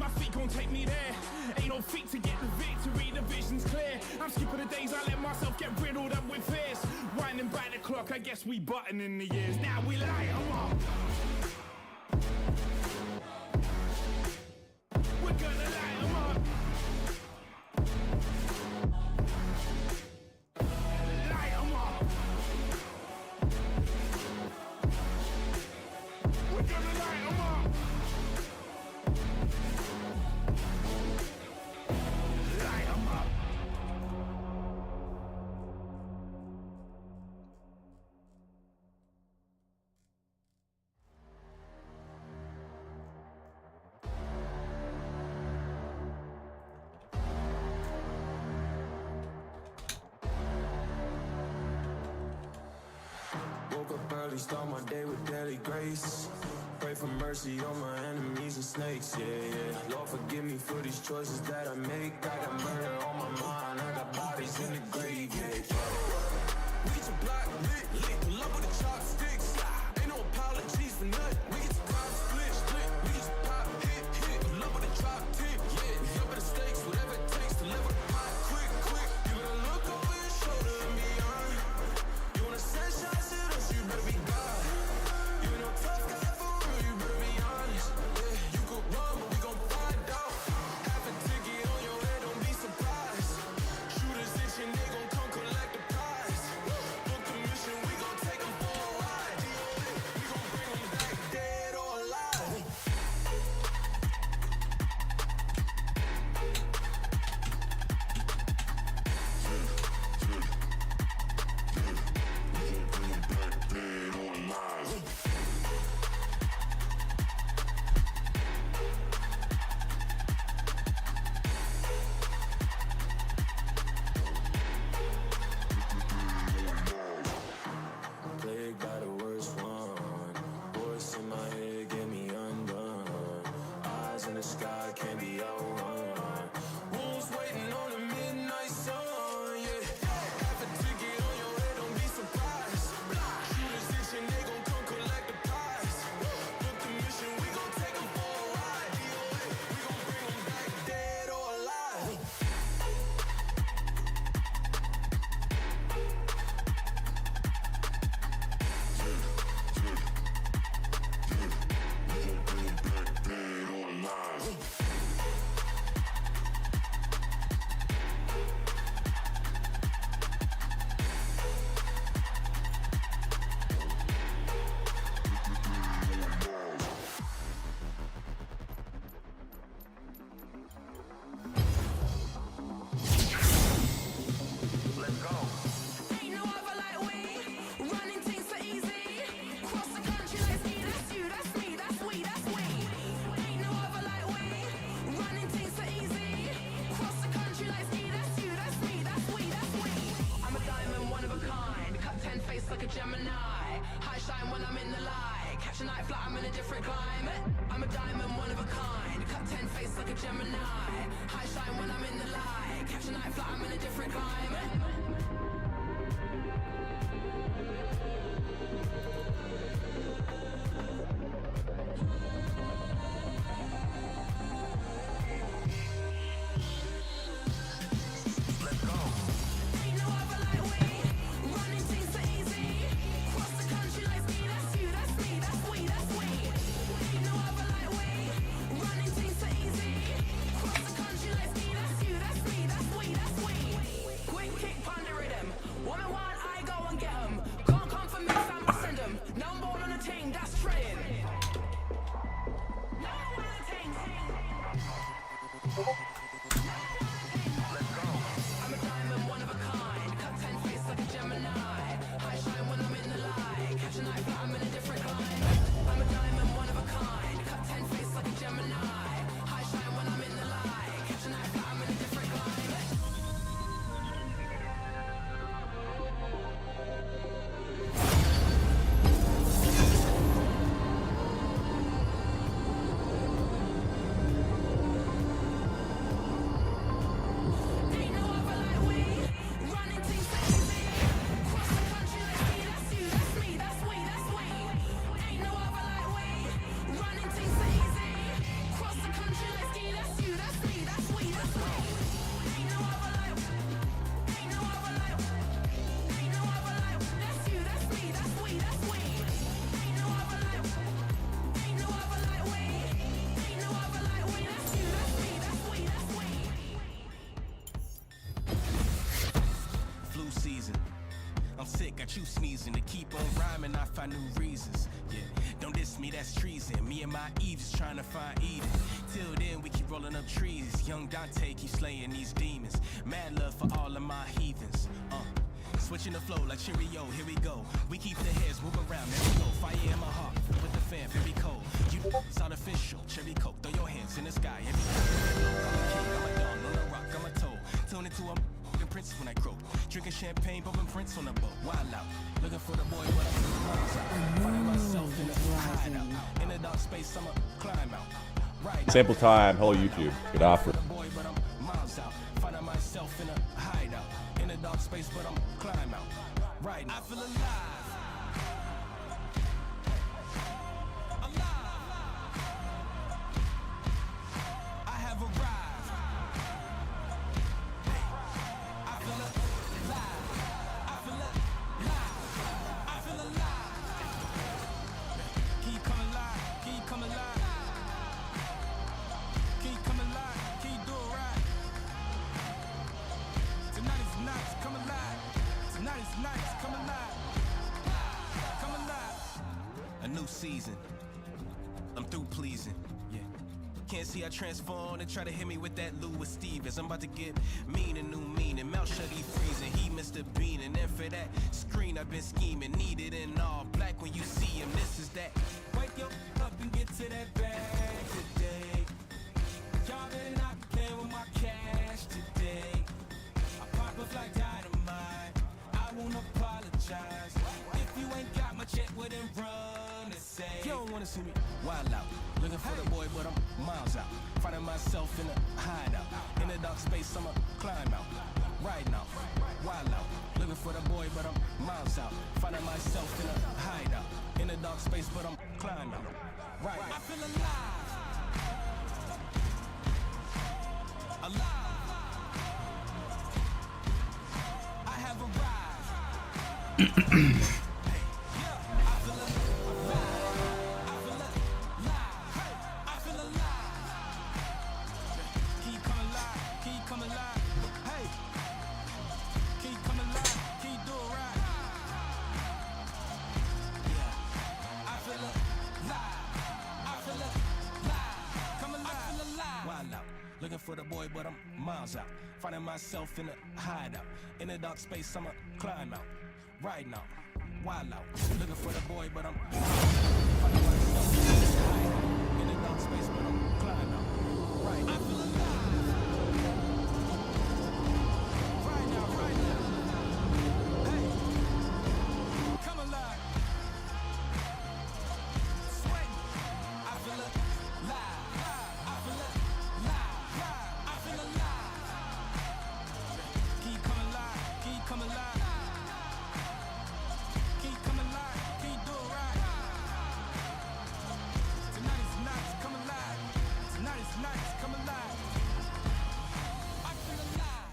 my feet gon' take me there. Ain't no feet to get the victory, the vision's clear. I'm skipping the days I let myself get riddled up with fears. Winding by the clock, I guess we button in the years. Now we light 'em up. We're gonna light 'em up. Light 'em up. We're gonna light 'em up. Light 'em up. Woke up early, start my day with daily grace. Pray for mercy on my enemies and snakes, yeah, yeah. Lord, forgive me for these choices that I make. I got murder on my mind, I got bodies in the grave, yeah, yeah. We get your block lit, pull up with the chopsticks. Ain't no apologies for nothing. We get your crowd split. We get your pop hit, pull up with a drop tip, yeah. We up at the stakes, whatever it takes to level the pot quick. You better look over your shoulder and be on. You wanna send shots at us, you better be God. You ain't no tough guy for real, you better be honest. Yeah, you could run, but we gon' find out. Half a ticket on your head, don't be surprised. Shooters itching, they gon' come collect the prize. Book the mission, we gon' take them for a ride. We gon' bring them back dead or alive. Plagued by the worst one. Voice in my head get me undone. Eyes in the sky can't be outrun. Wolves waiting on the midnight sun. Yeah, half a ticket on your head, don't be surprised. Shooters itching, they gon' come collect the prize. Book the mission, we gon' take them for a ride. DOA, we gon' bring them back dead or alive. Ain't no other like we. Running things so easy. Cross the country like me. That's you, that's me, that's we, that's we. Ain't no other like we. Running things so easy. Cross the country like me. That's you, that's me, that's we, that's we. I'm a diamond, one of a kind. Cut 10 face like a Gemini. High shine when I'm in the light. Catch a night flight, I'm in a different climate. I'm a diamond, one of a kind. Cut 10 face like a Gemini. High shine when I'm in the light. Catch a night flight, I'm in a different climate. Ain't no other like we. Running things so easy. Cross the country like me. That's you, that's me, that's we, that's we. Ain't no other like we. Running things so easy. Cross the country like me. That's you, that's me, that's we, that's we. Quick kick season. I'm sick, got you sneezing. To keep on rhyming, I find new reasons. Yeah, don't diss me, that's treason. Me and my Eves trying to find Eden. Till then, we keep rolling up trees. Young Dante keep slaying these demons. Mad love for all of my heathens. Switching the flow like Cheerio, here we go. We keep the heads move around, there we go. Fire in my heart, with the fan, very cold. You it's artificial, cherry coke, throw your hands in the sky. I'm a king, I'm a dog, on a rock, I'm a toe. Tune into a f***ing princess when I croak. Drinking champagne, bumping Prince on the boat. Wild out, looking for the boy, but I'm finding myself in the hideout. In the dark space, I'm a climb out. Right Sample time. Hello, YouTube. Good offer. boy, but I'm miles out. Finding myself in a hideout. In a dark space, but I'm climb out. Right now. I feel alive. I have arrived. I feel alive. I feel alive. I feel alive. Keep coming alive. Keep coming alive. Keep coming alive. Keep doing right. Tonight is nice. Come alive. Tonight is nice. Come alive. Come alive. A new season. I'm through pleasing. Yeah. Can't see I transform and try to hit me with that Louis Stevens. I'm about to get mean and new meaning. Mouth shut, he freezing. He Mr. Bean. And then for that screen, I've been scheming. Need it in all black when you see him. This is that. Wake your up and get to that bag today. Y'all better not be playing with my cash today. I pop up like dynamite. I won't apologize. If you ain't got my check, well then run and say. You don't wanna see me wild out. Looking for the boy, but I'm miles out. Finding myself in a hideout. In a dark space, I'ma climb out. Right now, wild out. Looking for the boy, but I'm miles out. Finding myself in a hideout. In a dark space, but I'm climb out. Right now. I feel alive. Alive. I have arrived. Looking for the boy, but I'm miles out. Finding myself in a hideout. In a dark space, I'ma climb out. Right now, wild out. Looking for the boy, but I'm finding myself in a hideout. In a dark space, but I'm climb out. Right now, I feel alive. Right now, right now. Hey, come alive. Sweating. I feel alive. I feel alive. Come alive, keep coming alive, keep doing right. Tonight is nice, come alive. Tonight is nice, come alive. I feel alive.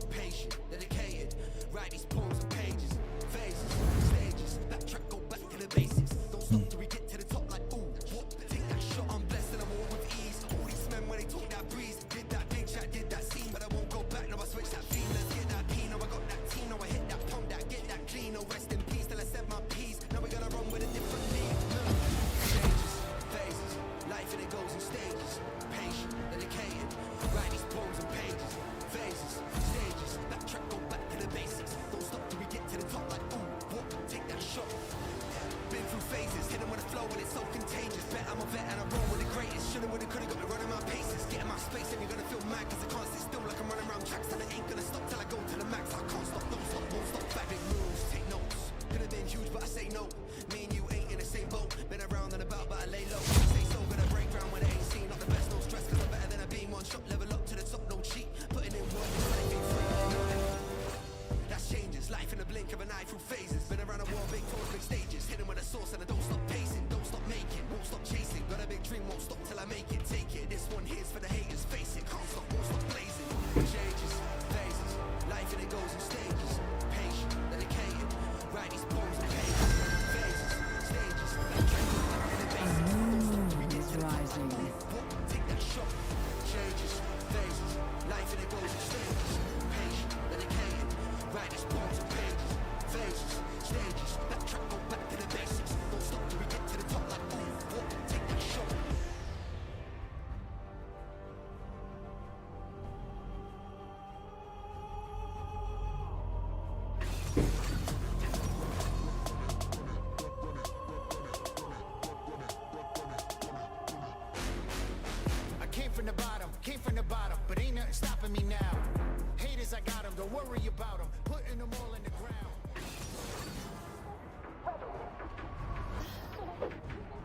Patient, dedicated, write these poems and pages, phases, stages, backtrack, go back to the basics. Don't stop till we get to the top like ooh, what? Take that shot, I'm blessed and I walk with ease. All these men when they talk that breeze, did that big chat, did that scene, but I won't go back, now I switch that beat. Let's get that key, now I got that team, now I hit that pump, that get that clean, no rest in peace till I said my piece. Now we gotta run with a different league. Stages, phases, life and it goes in stages. Patient, dedicated, write these poems and pages, phases, stages, backtrack, go back to the basics. Don't stop till we get to the top like ooh, what? Take that shot. Been through phases, hit 'em with a flow and it's so contagious. Bet I'm a vet and I roll with the greatest. Shoulda, woulda, coulda, got me running my paces. Get in my space and you're gonna feel mad cause I can't sit still like I'm running around tracks. And I ain't gonna stop till I go to the max. I can't stop, don't stop, won't stop. Back big moves, take notes. Could've been huge but I say no. Me and you ain't in the same boat. Been around and about but I lay low. Stay so gonna break ground when I ain't seen. Not the best, no stress cause I'm better than I been. One shot, level up to the top, no cheat. Putting in work, life ain't free. That's changes, life in the blink of an eye through phases. Been around a war, big tours, big stages. Hit 'em with a source and I don't stop pacing. Don't stop making, won't stop chasing. Got a big dream, won't stop till I make it. Take it, this one here's for the haters. Face it, can't stop, won't stop blazing. Changes, phases, life and it goes in stages. Patient, dedicated, Don't worry about them, putting them all in the ground.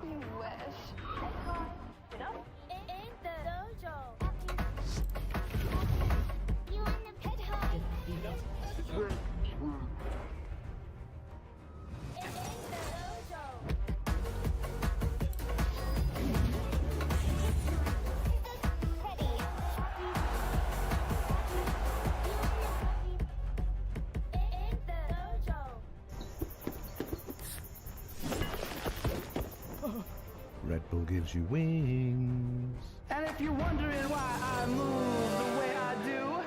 You wish. In the dojo. You want the pet hug? In the dojo. Ready. In the dojo. Red Bull gives you wings. And if you're wondering why I move the way I do,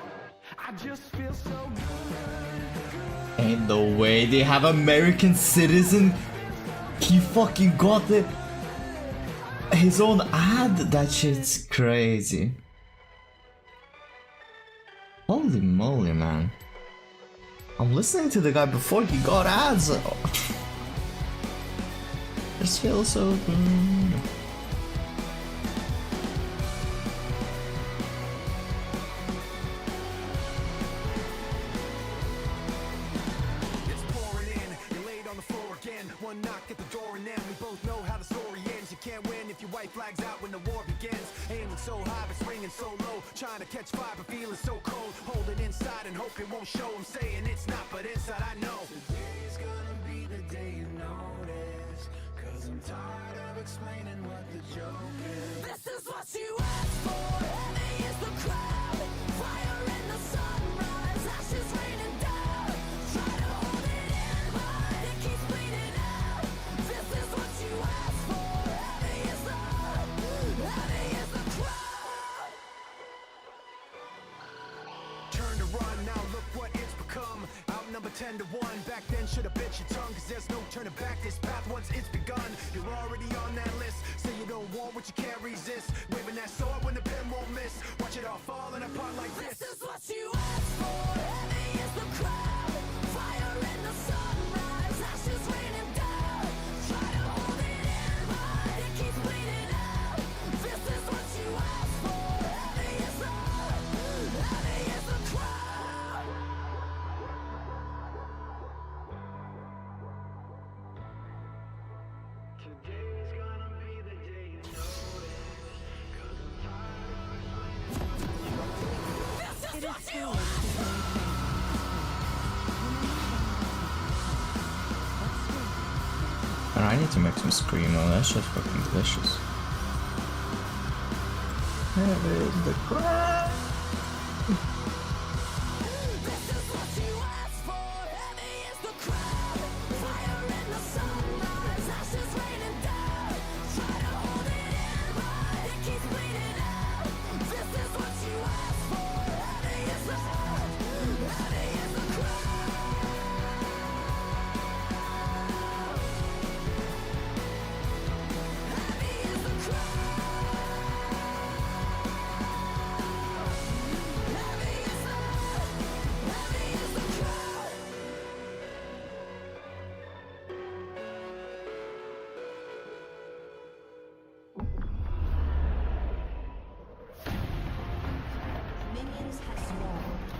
I just feel so good. Ain't no way they have American citizen. He fucking got his own ad. That shit's crazy. Holy moly, man. I'm listening to the guy before he got ads. This feels so good. It's pouring in, you're laid on the floor again. One knock at the door and then we both know how the story ends. You can't win if your white flag's out when the war begins. Aiming so high but swinging so low, trying to catch fire but feeling so cold. Holding inside and hope it won't show. I'm saying it's not, but inside I know. Today's gonna be the day you notice, 'cause I'm tired of explaining what the joke is. This is what you asked for. Heavy is the crowd. Fire in the sunrise. Ashes raining down. Try to hold it in, but it keeps bleeding out. This is what you asked for. Heavy is the crowd. Turn to run, now look what it's become. Outnumbered 10 to 1. Back then should've bit your tongue, 'cause there's no turning back. This path once it's begun, you're already on that list. Say you don't want what you can't resist. Waving that sword when the pen won't miss. Watch it all falling apart like this. This is what you asked for. Heavy is the crowd. Fire in the sunrise. Ashes raining down. Try to hold it in, but it keeps bleeding out. This is what you asked for. Heavy is the crowd. Today's gonna be the day you notice, 'cause I'm tired of explaining. This is what you asked for. And I need to make some screamo. That shit's fucking delicious. There is the crowd. This is what you asked for. Heavy is the crowd. Fire in the sunrise. Ashes raining down. Try to hold it in, but it keeps bleeding out. This is what you asked for. Heavy is the crowd. Heavy is the crowd. Minions have swarmed.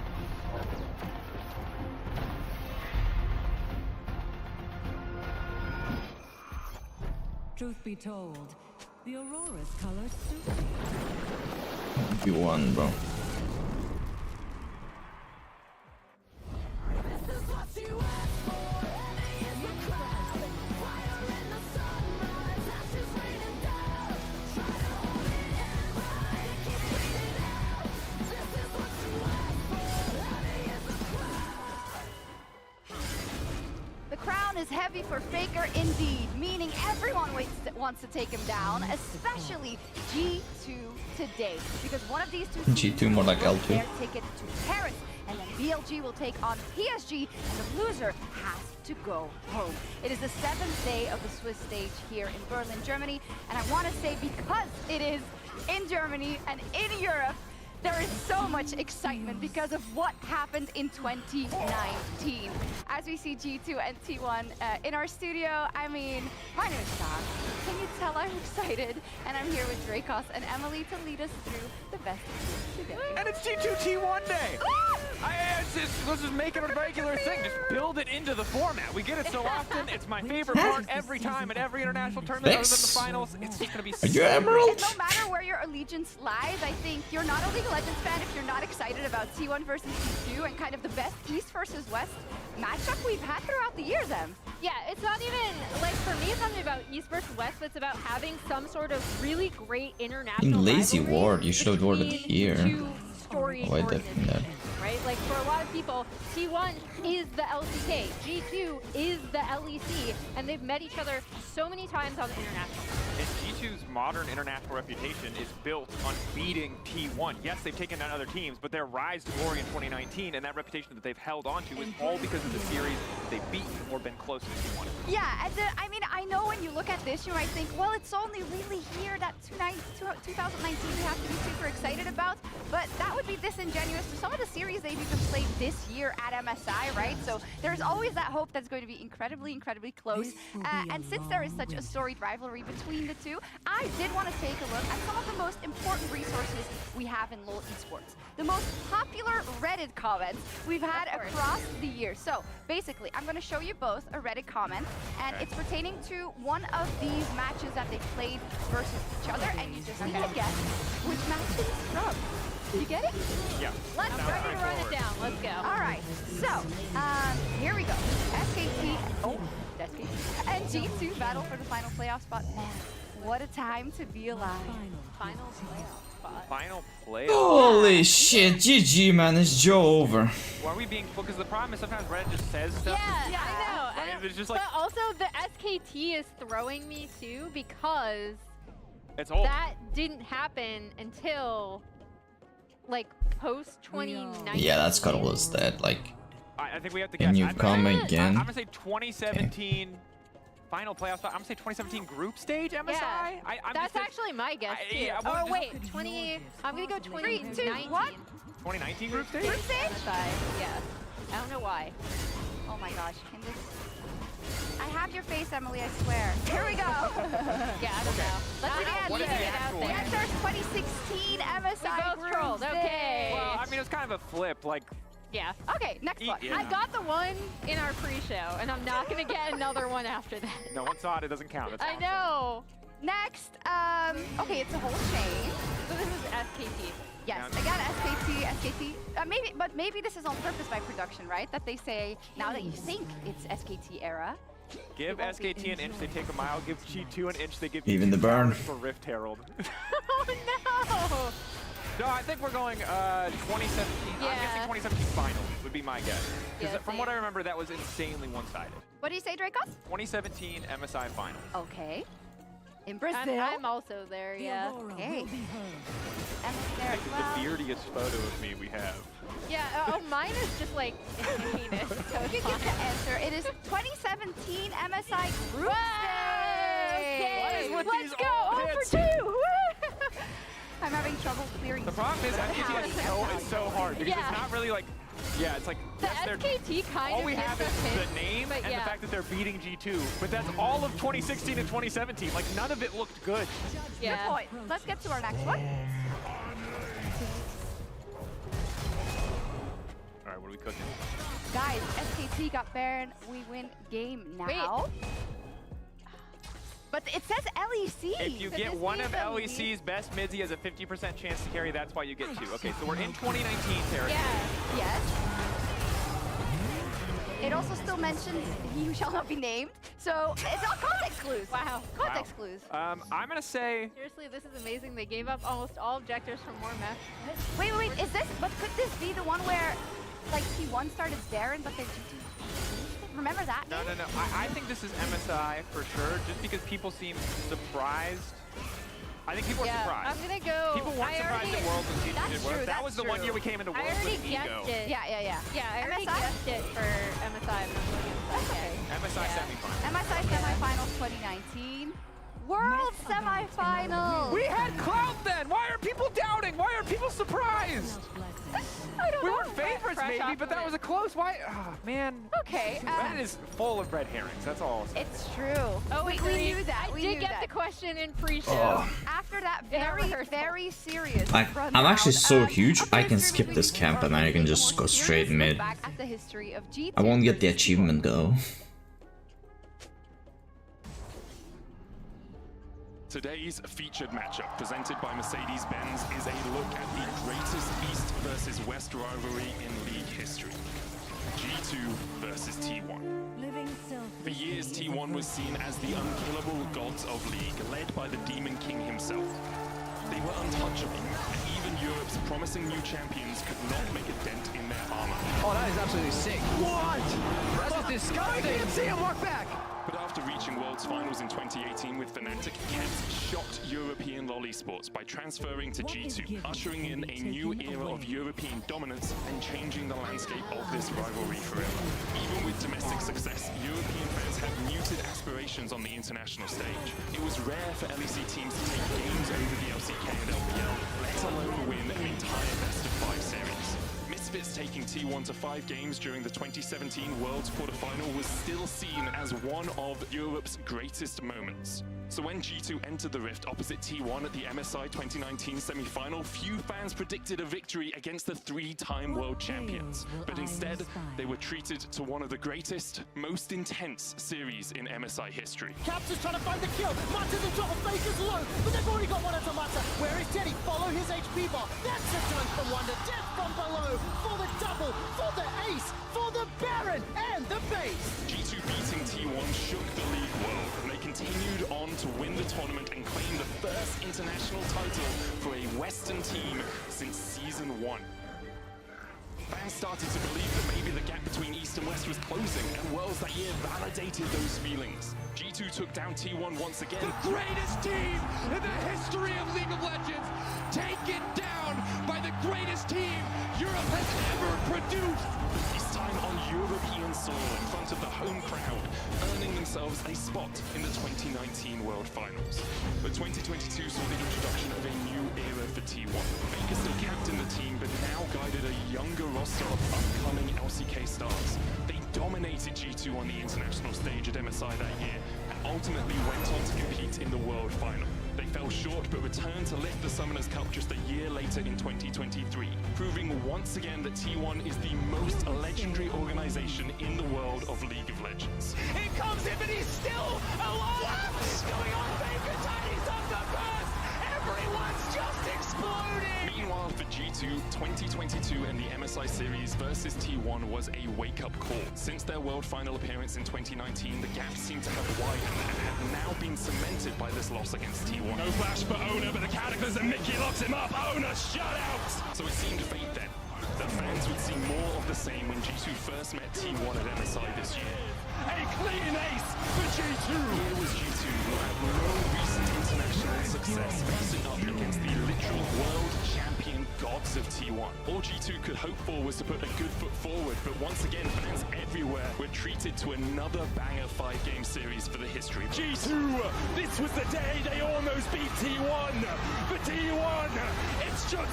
Truth be told, the Aurora's colors suit me. You won, bro. This is what you asked for. Heavy is the crowd. Fire in the sunrise. Ashes raining down. Try to hold it in, but it keeps bleeding out. This is what you asked for. Heavy is the crowd. The crown is heavy for Faker indeed, meaning everyone wants to take him down, especially G2 today. Because one of these two G2 more like will L2. their ticket to Paris, and then BLG will take on PSG, and the loser has to go home. It is the 7th day of the Swiss stage here in Berlin, Germany, and I want to say because it is in Germany and in Europe, there is so much excitement because of what happened in 2019. As we see G2 and T1 in our studio, I mean, my name is Sam. Can you tell I'm excited? And I'm here with Dracos and Emily to lead us through the best of today. And it's G2 T1 day! Let's just make it a regular thing. Just build it into the format. We get it so often. It's my favorite part every time at every international tournament other than the finals. It's just gonna be so Are you Emerald? No matter where your allegiance lies, I think you're not a League of Legends fan if you're not excited about T1 versus T2 and kind of the best East versus West matchup we've had throughout the years, Em. Yeah, it's not even, like, for me, it's not even about East versus West, but it's about having some sort of really great international In Lazy rivalry Ward, you should have worded between here. two storied Why the- organizations, no. right? Like, for a lot of people, T1 is the LCK, G2 is the LEC, and they've met each other so many times on the international. And G2's modern international reputation is built on beating T1. Yes, they've taken down other teams, but their rise to glory in 2019 and that reputation that they've held on to is all because of the series they've beaten or been close to T1. Yeah, and I mean, I know when you look at this, you might think, well, it's only really here that 2019 we have to be super excited about, but that would be disingenuous to some of the series they've even played this year at MSI, right? So there's always that hope that's going to be incredibly, incredibly close. And since there is such a storied rivalry between the two, I did want to take a look at some of the most important resources we have in LoL esports. The most popular Reddit comments we've had across the year. So basically, I'm going to show you both a Reddit comment, and it's pertaining to one of these matches that they played versus each other, and you just need to guess which match it is from. You get it? Yeah. Let's ready to run it down. Let's go. All right. So, here we go. SKT, and G2 battle for the final playoff spot. Man, what a time to be alive. Final playoff spot. Final play. Holy shit, GG man, it's Joe over. Why are we being because the problem is sometimes Reddit just says stuff. Yeah, I know. Right? It's just like But also, the SKT is throwing me too because it's old. that didn't happen until like post 2019. Yeah, that's Cuddle's dead. Like, I think we have to guess. and you come again. I'm gonna say 2017 final playoff spot. I'm gonna say 2017 group stage MSI. Yeah, I'm that's just actually my guess too. yeah, Oh just- wait, 20. I'm gonna go 2019. 3, 2, 1. 2019 group stage. Group stage? MSI. Yeah. I don't know why. Oh my gosh, can this... I have your face, Emily, I swear. Here we go. Yeah, I don't know. Let's What get is it the out actual The there. answer is 2016 MSI We both group trolled, okay. Well, I mean, it was kind of a flip. Like, Yeah. Okay, next one. Yeah. I got the one in our pre-show, and I'm not gonna get another one after that. no one saw it. It doesn't count. That's I awesome. know. Next, okay, it's a whole chain. So this is SKT. Yes, again, SKT. Maybe this is on purpose by production, right? That they say, now that you think it's SKT era. Give SKT an inch, they take a mile. Give G2 an inch, they give Even you the 2 burn. hours for Rift Herald. Oh no! No, I think we're going 2017. I'm Yeah. guessing 2017 final would be my guess. Because Yeah, from what I same. remember, that was insanely one-sided. What do you say, Dracos? 2017 MSI final. Okay. In Brazil. I'm also there, yeah. Okay. And there as well. The beardiest photo of me we have. Yeah, oh, mine is just like heinous. So You it's can give the fine. answer. It is 2017 MSI group Wow, stage. okay. What is with Let's these go. old 0 hits? for 2. I'm having trouble clearing. The problem is SKT is so hard because Yeah. it's not really like, yeah, it's like, The yes, they're, SKT kind all of we gets have a is hint, the name but and yeah. the fact that they're beating G2, but that's all of 2016 and 2017. Like, none of it looked good. Yeah. Good point. Let's get to our next one. All right, what are we cooking? Guys, SKT got Baron. We win game now. But it says LEC. If you so get this one means of that we- LEC's best mids, he has a 50% chance to carry. That's why you get 2. Okay, so we're in 2019 territory. Yeah. Yes. It also still mentions he who shall not be named. So it's all context clues. Wow. Context clues. I'm gonna say Seriously, this is amazing. They gave up almost all objectives for more meth. Wait, is this, but could this be the one where, like, T1 started Baron, but then G2? Remember that? no. I think this is MSI for sure, just because people seem surprised. I think people are Yeah, surprised. I'm gonna go. People weren't surprised at Worlds when G2 That's did Worlds. true, That was the one true. year we came into I Worlds already with Ego. guessed it. Yeah. Yeah, I already MSI? guessed it for MSI. And I'm going Okay. MSI semifinal. MSI semifinals 2019. World semifinals. We had Cloud then! Why are people doubting? Why are people surprised? I don't We know. weren't favorites Fresh maybe, off but of that it. was a close. Why? Oh, man. Okay. That is full of red herrings. That's all I'll say. It's true. Oh, wait, we knew that. I we did knew get that. the question in pre-show. After that In our very, rehearsal. very serious I'm rundown, actually so huge, after I the can stream skip between this camp and I can Burley, just a more go straight serious mid. look back at the history of G2 I won't get the versus achievement though. Today's featured matchup, presented by Mercedes-Benz, is a look at the greatest East versus West rivalry in league history. G2 versus T1. Living For years, T1 was seen as the unkillable gods of League, led by the Demon King himself. They were untouchable, and even Europe's promising new champions could not make a dent in their armor. Oh, that is absolutely sick. What? That's disgusting. I can't see him walk back. But after reaching Worlds Finals in 2018 with Fnatic, Kent shocked European LoL esports by transferring to G2, ushering in a new era of European dominance and changing the landscape of this rivalry forever. Even with domestic success, European fans had muted aspirations on the international stage. It was rare for LEC teams to take games over the LCK and LPL, let alone win an entire best-of-5 series. Misfits taking T1 to 5 games during the 2017 Worlds quarterfinal was still seen as one of Europe's greatest moments. So when G2 entered the Rift opposite T1 at the MSI 2019 semi-final, few fans predicted a victory against the 3-time world champions. But instead, they were treated to one of the greatest, most intense series in MSI history. Caps is trying to find the kill. Mata's in trouble. Faker's low, but they've already got one onto Mata. Where is Teddy? Follow his HP bar. That's a dunk from Wonder. Death from below. For the double, for the ace, for the Baron, and the base. G2 beating T1 shook the league world, and they continued on to win the tournament and claim the first international title for a Western team since Season 1. Fans started to believe that maybe the gap between East and West was closing, and Worlds that year validated those feelings. G2 took down T1 once again. The greatest team in the history of League of Legends, taken down by the greatest team Europe has ever produced. This time on European soil in front of the home crowd, earning themselves a spot in the 2019 World Finals. But 2022 saw the introduction of a new era for T1. Faker still captained the team, but now guided a younger roster of upcoming LCK stars. They dominated G2 on the international stage at MSI that year, and ultimately went on to compete in the World Final. They fell short, but returned to lift the Summoners Cup just a year later in 2023, proving once again that T1 is the most legendary organization in the world of League of Legends. Here comes him, and he's still alive. What is going on? Faker Tiny's on the burst. Everyone's just exploding. Meanwhile, for G2, 2022 and the MSI series versus T1 was a wake-up call. Since their World Final appearance in 2019, the gap seemed to have widened and had now been cemented by this loss against T1. No flash for Owner, but the Cataclysm and Mickey locks him up. Owner shut out! So it seemed fate then that fans would see more of the same when G2 first met T1 at MSI this year. A clean ace for G2. Here was G2, who had no recent international success, facing up against the literal world champion gods of T1. All G2 could hope for was to put a good foot forward, but once again, fans everywhere were treated to another banger 5-game series for the history. G2, this was the day they almost beat T1. But T1, it's just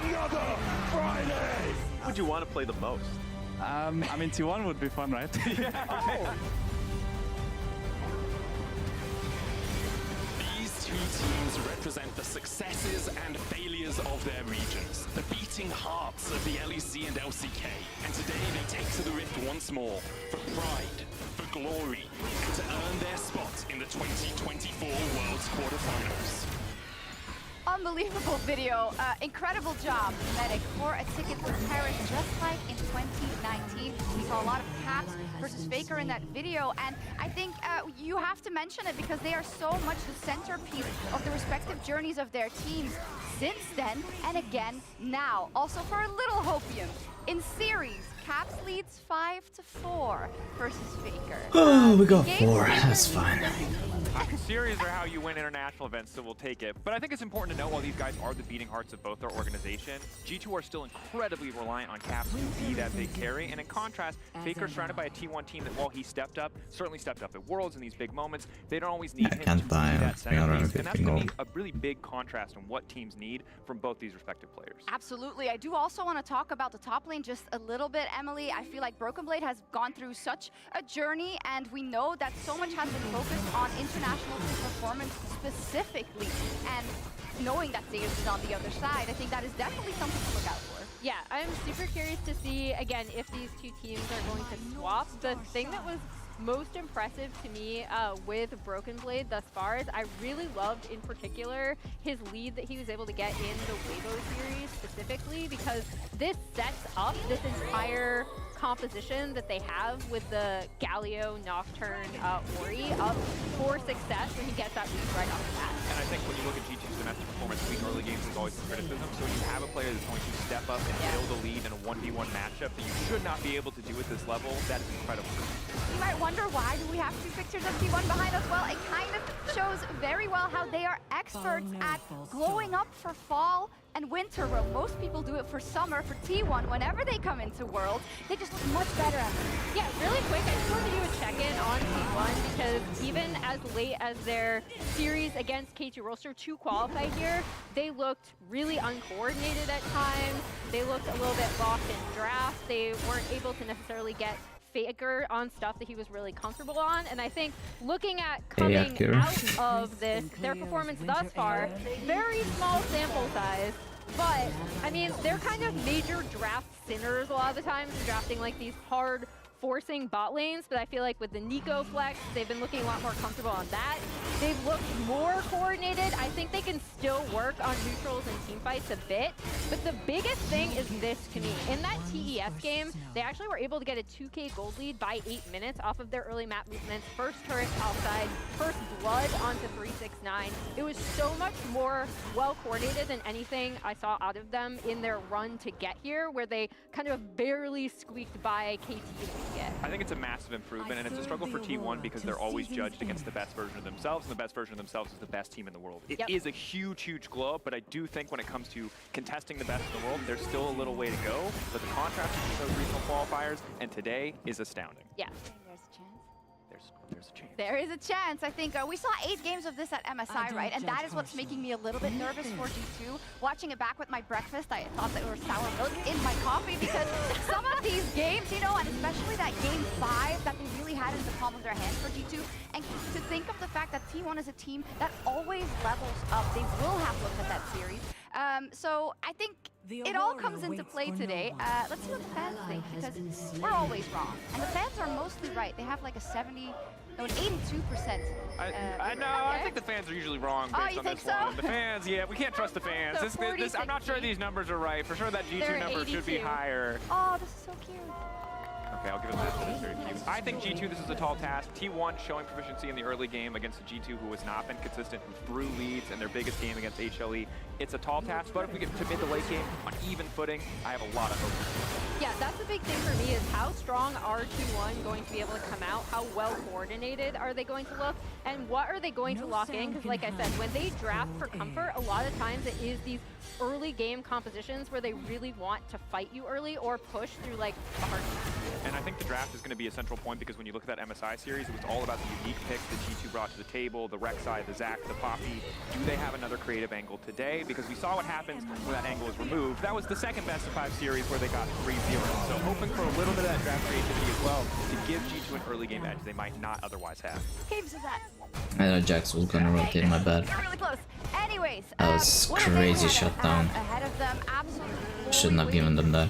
another Friday. Would you want to play the most? I mean, T1 would be fun, right? These two teams represent the successes and failures of their regions, the beating hearts of the LEC and LCK. And today they take to the Rift once more for pride, for glory, and to earn their spot in the 2024 Worlds quarterfinals. Unbelievable video. Incredible job, Medic, for a ticket for Paris, just like in 2019. We saw a lot of Caps versus Faker in that video, and I think you have to mention it because they are so much the centerpiece of the respective journeys of their teams since then and again now. Also for a little Hopium, in series, Caps leads 5-4 versus Faker. Oh, we got Game 4. Faker That's leads fine. them Series are how you win international events, so we'll take it. But I think it's important to know while these guys are the beating hearts of both their organization, G2 are still incredibly reliant on Caps to be that big carry. And in contrast, Faker's surrounded by a T1 team that while he stepped up, certainly stepped up at Worlds in these big moments, they don't always need him to be that centerpiece. And that's going to be a really big contrast in what teams need from both these respective players. Absolutely. I do also want to talk about the top lane just a little bit, Emily. I feel like Broken Blade has gone through such a journey, and we know that so much has been focused on international performance specifically. And knowing that Zayas is on the other side, I think that is definitely something to look out for. Yeah, I'm super curious to see, again, if these two teams are going to swap. The thing that was most impressive to me with Broken Blade thus far is I really loved, in particular, his lead that he was able to get in the Weibo series specifically, because this sets up this entire composition that they have with the Galio, Nocturne, Ori up for success when he gets that lead right off the bat. And I think when you look at G2's domestic performance, between early games is always criticism. So when you have a player that's going to step up and build a lead in a 1v1 matchup that you should not be able to do at this level, that is incredible. You might wonder, why do we have two pictures of T1 behind us? Well, it kind of shows very well how they are experts at glowing up for fall and winter, where most people do it for summer. For T1, whenever they come into Worlds, they just look much better at it. Yeah, really quick, I just wanted to do a check-in on T1, because even as late as their series against K2 Rolster to qualify here, they looked really uncoordinated at times. They looked a little bit lost in draft. They weren't able to necessarily get Faker on stuff that he was really comfortable on, and I think looking at coming out of this, their performance thus far, very small sample size, but I mean, they're kind of major draft sinners a lot of the times, drafting like these hard forcing bot lanes, but I feel like with the Nico flex, they've been looking a lot more comfortable on that. They've looked more coordinated. I think they can still work on neutrals and team fights a bit, but the biggest thing is this to me. In that TES game, they actually were able to get a 2k gold lead by 8 minutes off of their early map movements. First turret outside, first blood onto 369. It was so much more well coordinated than anything I saw out of them in their run to get here, where they kind of barely squeaked by KT. I think it's a massive improvement, and it's a struggle for T1 because they're always judged against the best version of themselves, and the best version of themselves is the best team in the world. It is a huge, huge glow up, but I do think when it comes to contesting the best in the world, there's still a little way to go, but the contrast between those regional qualifiers and today is astounding. Yeah. There's a chance. There's a chance. There is a chance. I think we saw 8 games of this at MSI, right? And that is what's making me a little bit nervous for G2. Watching it back with my breakfast, I thought there was sour milk in my coffee, because some of these games, you know, and especially that game 5 that they really had in the palm of their hand for G2. And to think of the fact that T1 is a team that always levels up, they will have looked at that series. So I think it all comes into play today. Let's see what the fans think, because we're always wrong. And the fans are mostly right. They have like a 82%. I think the fans are usually wrong based on this one. The fans, yeah, we can't trust the fans. So I'm not sure these numbers are right. For sure that G2 number should be higher. Oh, this is so cute. Okay, I'll give it this. That is very cute. I think G2, this is a tall task. T1 showing proficiency in the early game against a G2 who has not been consistent, who threw leads in their biggest game against HLE. It's a tall task, but if we get to mid to late game on even footing, I have a lot of hope. Yeah, that's the big thing for me, is how strong are T1 going to be able to come out? How well coordinated are they going to look? And what are they going to lock in? Because like I said, when they draft for comfort, a lot of times it is these early game compositions where they really want to fight you early or push through like the hard time. And I think the draft is going to be a central point, because when you look at that MSI series, it was all about the unique picks that G2 brought to the table, the Rek'Sai, the Zac, the Poppy. Do they have another creative angle today? Because we saw what happens when that angle is removed. That was the second best of 5 series where they got 3-0. So hoping for a little bit of that draft creativity as well to give G2 an early game edge they might not otherwise have. Caves is that? I know Jax was gonna rotate, my bad. Really close. Anyways, That was crazy shutdown. Ahead of them, absolutely. Shouldn't have given them that.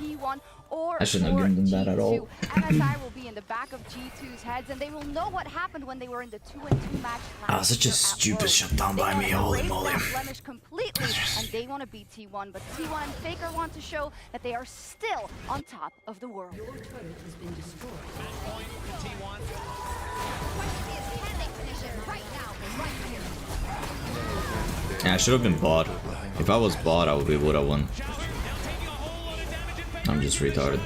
I shouldn't have given them that at all. MSI will be in the back of G2's heads, and they will know what happened when they were in the 2-2 match. Such a stupid shutdown by me, holy moly. Blemish completely, and they want to beat T1, but T1 and Faker want to show that they are still on top of the world. Your turret has been destroyed. Yeah, I should have been bot. If I was bot, I would have won. I'm just retarded.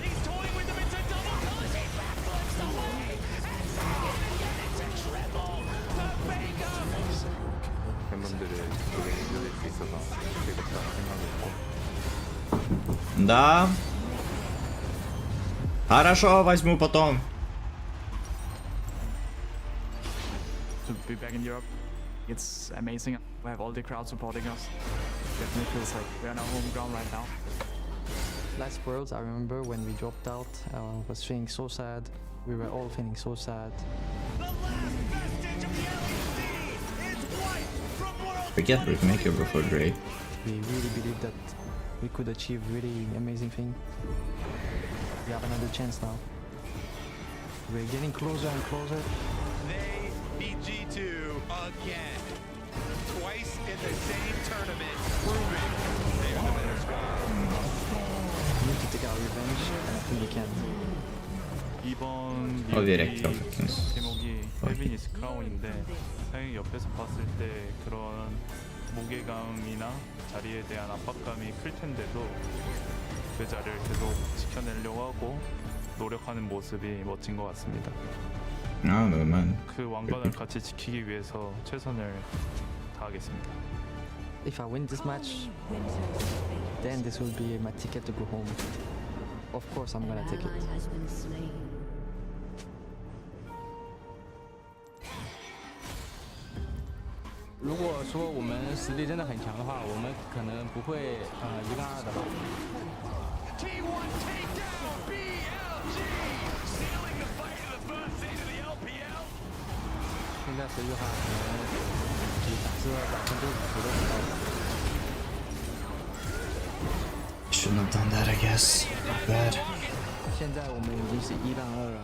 Да. Хорошо, возьму потом. To be back in Europe, it's amazing. We have all the crowd supporting us. Definitely feels like we are on our home ground right now. Last Worlds, I remember when we dropped out, I was feeling so sad. We were all feeling so sad. Forget Brickmaker before Dre. We really believed that we could achieve really amazing thing. We have another chance now. We're getting closer and closer. They beat G2 again. Twice in the same tournament, proving they are the better squad. We need to take our revenge, and I think we can. 이번 어디에 렉트가 제목이 헬비니스 크라운인데 사실 옆에서 봤을 때 그런 무게감이나 자리에 대한 압박감이 클 텐데도 그 자리를 계속 지켜내려고 하고 노력하는 모습이 멋진 것 같습니다. 아, 너만. 그 왕관을 같이 지키기 위해서 최선을 다하겠습니다. If I win this match, then this will be my ticket to go home. Of course, I'm gonna take it. 如果说我们实力真的很强的话，我们可能不会1杠2的吧。现在实力的话，可能只打这50%都不到。 Shouldn't have done that, I guess. Not bad. 现在我们已经是1杠2了，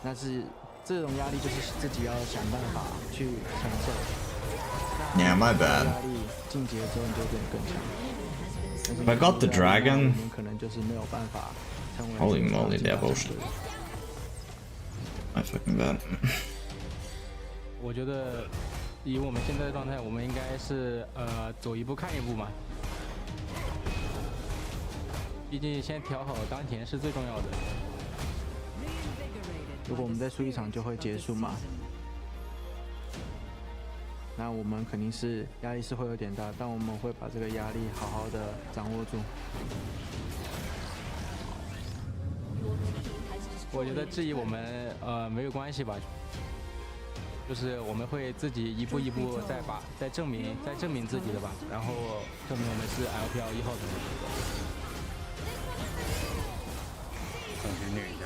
但是这种压力就是自己要想办法去承受。 Yeah, my bad. 压力进阶之后你就变得更强。 If I got the dragon. 我们可能就是没有办法成为。 Holy moly, they have ocean. My fucking bad. 我觉得以我们现在的状态，我们应该是走一步看一步嘛。毕竟先调好当前是最重要的。如果我们再输一场就会结束嘛，那我们肯定是压力是会有点大，但我们会把这个压力好好的掌握住。我觉得质疑我们没有关系吧。 就是我们会自己一步一步再证明自己的吧，然后证明我们是 LPL 1号种子。上去虐一下。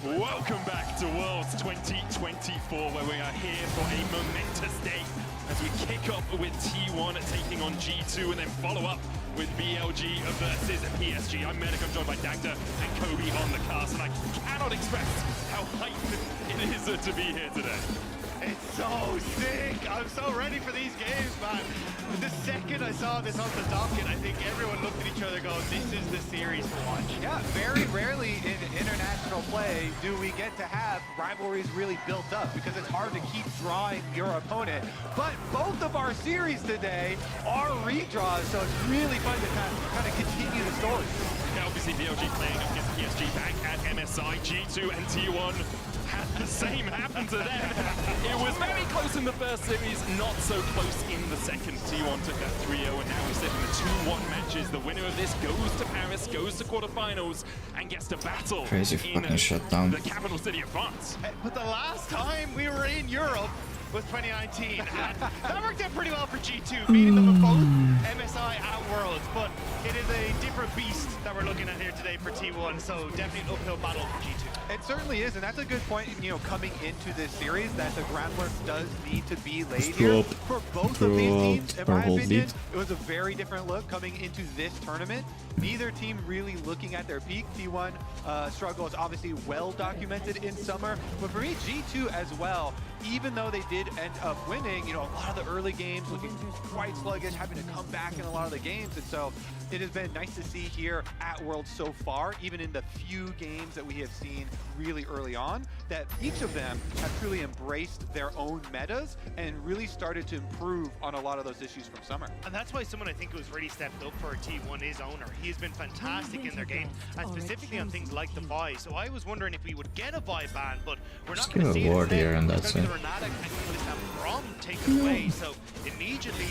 Welcome back to Worlds 2024, where we are here for a momentous day as we kick off with T1 taking on G2 and then follow up with BLG versus PSG. I'm Medic, I'm joined by Dagda and Kobe on the cast, and I cannot express how hyped it is to be here today. It's so sick! I'm so ready for these games, man. The second I saw this on the docket, I think everyone looked at each other going, this is the series to watch. Yeah, very rarely in international play do we get to have rivalries really built up because it's hard to keep drawing your opponent. But both of our series today are redraws, so it's really fun to kind of continue the story. Yeah, obviously BLG playing against PSG back at MSI, G2 and T1 had the same happen to them. It was very close in the first series, not so close in the second. T1 took that 3-0 and now we sit in the 2-1 matches. The winner of this goes to Paris, goes to quarterfinals and gets to battle Crazy in fucking shutdown. the capital city of France. But the last time we were in Europe was 2019, and that worked out pretty well for G2, beating them at both MSI at Worlds, but it is a different beast that we're looking at here today for T1, so definitely an uphill battle for G2. It certainly is, and that's a good point, you know, coming into this series, that the groundwork does need to be laid here for both of these teams. In my opinion, it was a very different look coming into this tournament. Neither team really looking at their peak. T1 struggle is obviously well documented in summer, but for me, G2 as well, even though they did end up winning, you know, a lot of the early games looking quite sluggish, having to come back in a lot of the games, and so it has been nice to see here at Worlds so far, even in the few games that we have seen really early on, that each of them have truly embraced their own metas and really started to improve on a lot of those issues from summer. And that's why someone I think who's really stepped up for T1 is Owner. He's been fantastic in their game, and specifically on things like the Vi. So I was wondering if we would get a Vi ban, but we're not going to see it. Ward here, and that's it. Renata and Kalista Braum taken away, so immediately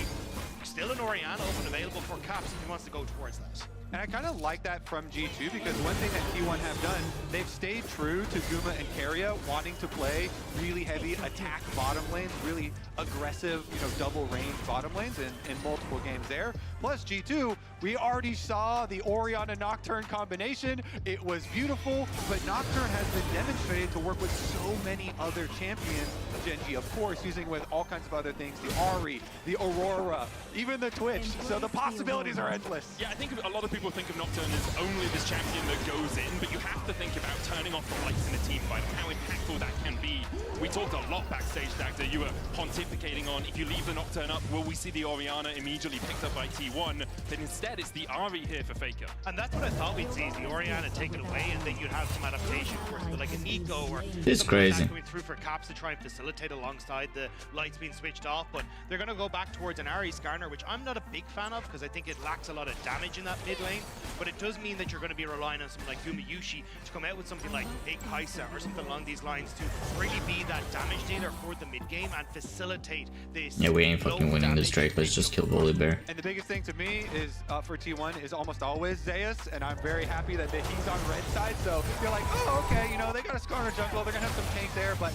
still an Orianna open available for Caps if he wants to go towards that. And I kind of like that from G2 because one thing that T1 have done, they've stayed true to Guma and Keria wanting to play really heavy attack bottom lanes, really aggressive, double range bottom lanes in multiple games there. Plus G2, we already saw the Orianna Nocturne combination. It was beautiful, but Nocturne has been demonstrated to work with so many other champions. Genji, of course, using with all kinds of other things, the Ahri, the Aurora, even the Twitch. So the possibilities are endless. Yeah, I think a lot of people think of Nocturne as only this champion that goes in, but you have to think about turning off the lights in a team fight and how impactful that can be. We talked a lot backstage, Dagda. You were pontificating on, if you leave the Nocturne up, will we see the Orianna immediately picked up by T1? But instead, it's the Ahri here for Faker. And that's what I thought we'd see, is the Orianna taken away, and then you'd have some adaptation for something like a Nico or it's crazy coming through for Caps to try and facilitate alongside the lights being switched off. But they're going to go back towards an Ahri Skarner, which I'm not a big fan of because I think it lacks a lot of damage in that mid lane. But it does mean that you're going to be relying on something like Gumayusi to come out with something like a Kai'Sa or something along these lines to really be that damage dealer for the mid game and facilitate this. Yeah, we ain't fucking winning this Drake. Let's just kill Volibear. And the biggest thing to me is for T1 is almost always Zeus, and I'm very happy that he's on red side. So you're like, oh, okay, they got a Skarner jungle, they're gonna have some tank there, but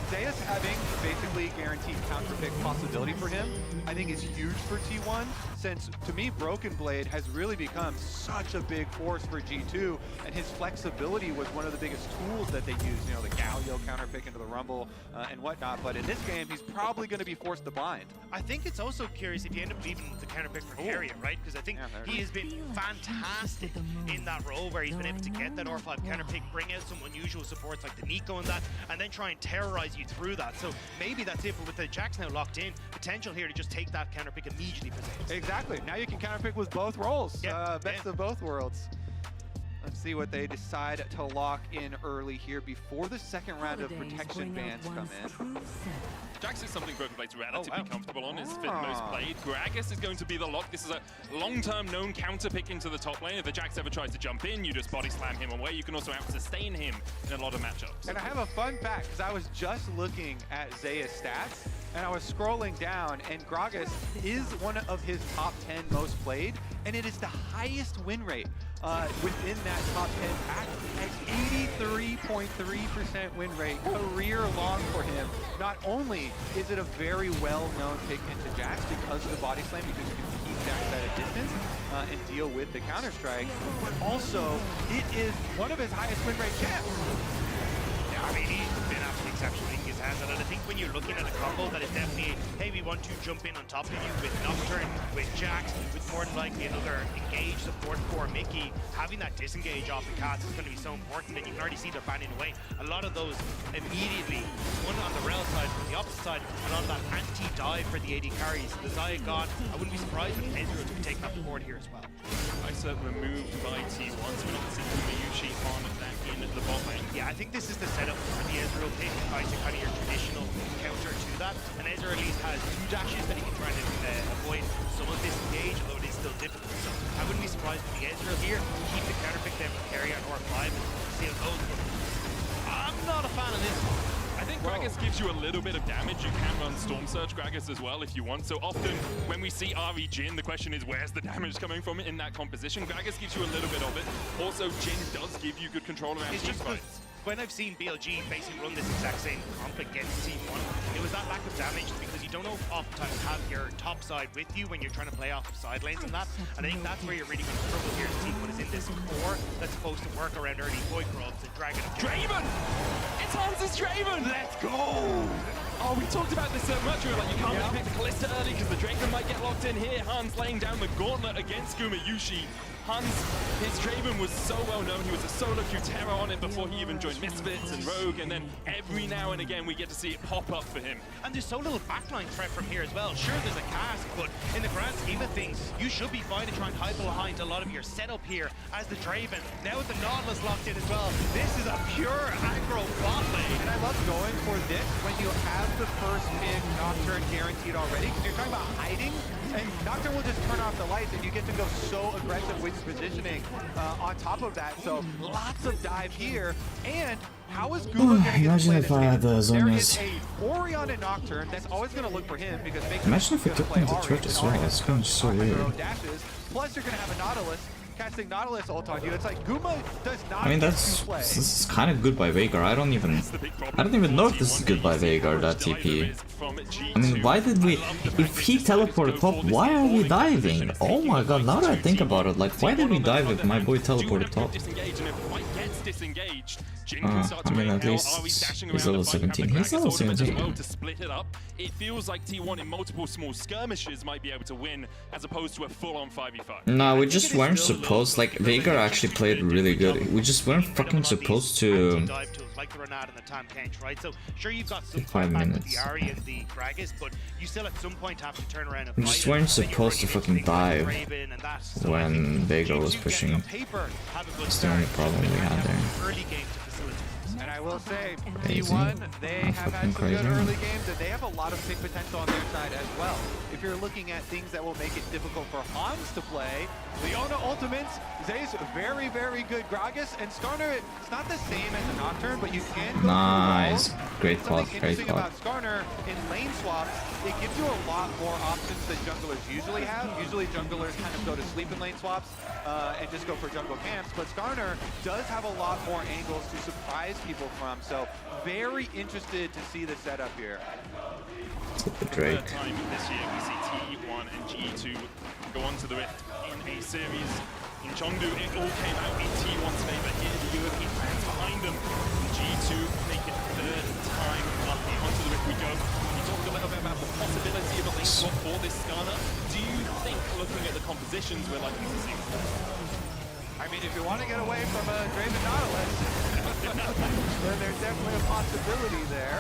Zeus having basically guaranteed counter pick possibility for him, I think is huge for T1. Since to me, Broken Blade has really become such a big force for G2, and his flexibility was one of the biggest tools that they used. The Galio counter pick into the Rumble and whatnot. But in this game, he's probably going to be forced to bind. I think it's also curious if you end up leaving the counter pick for Keria, right? Because I think he has been fantastic in that role where he's been able to get that R5 counter pick, bring out some unusual supports like the Nico and that, and then try and terrorize you through that. So maybe that's it, but with the Jax now locked in, potential here to just take that counter pick immediately for Zeus. Exactly. Now you can counter pick with both roles. Best of both worlds. Let's see what they decide to lock in early here before the second round of protection bans come in. Jax is something Broken Blade's relatively comfortable on, is fifth most played. Gragas is going to be the lock. This is a long-term known counter pick into the top lane. If the Jax ever tries to jump in, you just body slam him away. You can also out-sustain him in a lot of matchups. And I have a fun fact, because I was just looking at Zeus stats, and I was scrolling down, and Gragas is one of his top 10 most played, and it is the highest win rate within that top 10 pack at 83.3% win rate, career long for him. Not only is it a very well-known pick into Jax because of the body slam, because you can keep Jax at a distance and deal with the counter-strike, but also it is one of his highest win rate champs. Yeah, I mean, he's been absolutely exceptional in his hands, and I think when you're looking at a combo that is definitely, hey, we want to jump in on top of you with Nocturne, with Jax, with more than likely another engage support for Mickey, having that disengage off the cats is going to be so important, and you can already see they're banning away. A lot of those immediately, one on the Rel side, from the opposite side, and on that anti-dive for the AD carries. The Zaya gone, I wouldn't be surprised if Ezreal to be taken off the board here as well. Kai'Sa removed by T1, so we're not going to see Gumayusi on that in the bot lane. Yeah, I think this is the setup for the Ezreal pick. Kai'Sa kind of your traditional counter to that. And Ezreal at least has 2 dashes that he can try and avoid some of this engage, although it is still difficult. So I wouldn't be surprised if the Ezreal here keep the counter pick there for Keria on R5 and see how it goes. But I'm not a fan of this one. I think Gragas gives you a little bit of damage. You can run Storm Surge Gragas as well if you want. So often when we see Ahri Jhin, the question is where's the damage coming from in that composition? Gragas gives you a little bit of it. Also, Jhin does give you good control around team fights. When I've seen BLG basically run this exact same comp against T1, it was that lack of damage because you don't oftentimes have your top side with you when you're trying to play off side lanes and that. And I think that's where you're really going to struggle here as T1 is in this core that's supposed to work around early Void Grubs and Dragon. Draven! It's Hans' Draven! Let's go! Oh, we talked about this so much. We were like, you can't really pick the Kalista early because the Draven might get locked in here. Hans laying down the gauntlet against Gumayusi. Hans, his Draven was so well known. He was a solo queue terror on it before he even joined Misfits and Rogue, and then every now and again we get to see it pop up for him. And there's so little backline threat from here as well. Sure, there's a cask, but in the grand scheme of things, you should be fine to try and hide behind a lot of your setup here as the Draven. Now with the Nautilus locked in as well, this is a pure aggro bot lane. And I love going for this when you have the first pick Nocturne guaranteed already, because you're talking about hiding, and Nocturne will just turn off the lights and you get to go so aggressive with your positioning on top of that. So lots of dive here. And how is Guma going to Imagine get if I had the There is Zonias. a Orion and Nocturne that's always going to look for him, because Imagine if we took them to Twitch as well. It's going to be so weird. Plus you're going to have a Nautilus casting Nautilus ult on you. It's like Guma does not I mean, get that's to play. this is kind of good by Veigar. I don't even know if this is good by Veigar, that TP. I mean, why did we? If he teleported top, why are we diving? Oh my god! Now that I think about it, like, why did we dive if my boy teleported top? I mean, at least he's level 17. He's level 17. To split it up, it feels like T1 in multiple small skirmishes might be able to win, as opposed to a full-on 5v5. No, we just weren't supposed. Like, Veigar actually played really good. We just weren't fucking supposed to. Like the Renata and the Tam Kench, right? So sure, you've got some 5 minutes. with the Ahri and the Gragas, but you still at some point have to turn around and We just weren't supposed to fucking dive when Veigar was pushing. That's the only problem we had there. Early game to facilitate. And I will say, Crazy. T1, they Not have fucking had some good crazy. early games, and they have a lot of pick potential on their side as well. If you're looking at things that will make it difficult for Hans to play, Leona Ultimates, Zay's very, very good. Gragas and Skarner, it's not the same as a Nocturne, but you can go Nice. through walls. Great Something clock, great interesting clock. about Skarner in lane swaps, it gives you a lot more options than junglers usually have. Usually junglers kind of go to sleep in lane swaps and just go for jungle camps, but Skarner does have a lot more angles to surprise people from, so very interested to see the setup here. Drake. Third time this year we see T1 and G2 go on to the Rift in a series. In Chengdu, it all came out in T1's favor. Here, the European fans behind them. G2 make it third time up onto the Rift we go. You talked a little bit about the possibility of a lane swap for this Skarner. Do you think, looking at the compositions, we're likely to see? I mean, if you want to get away from a Draven Nautilus, then there's definitely a possibility there.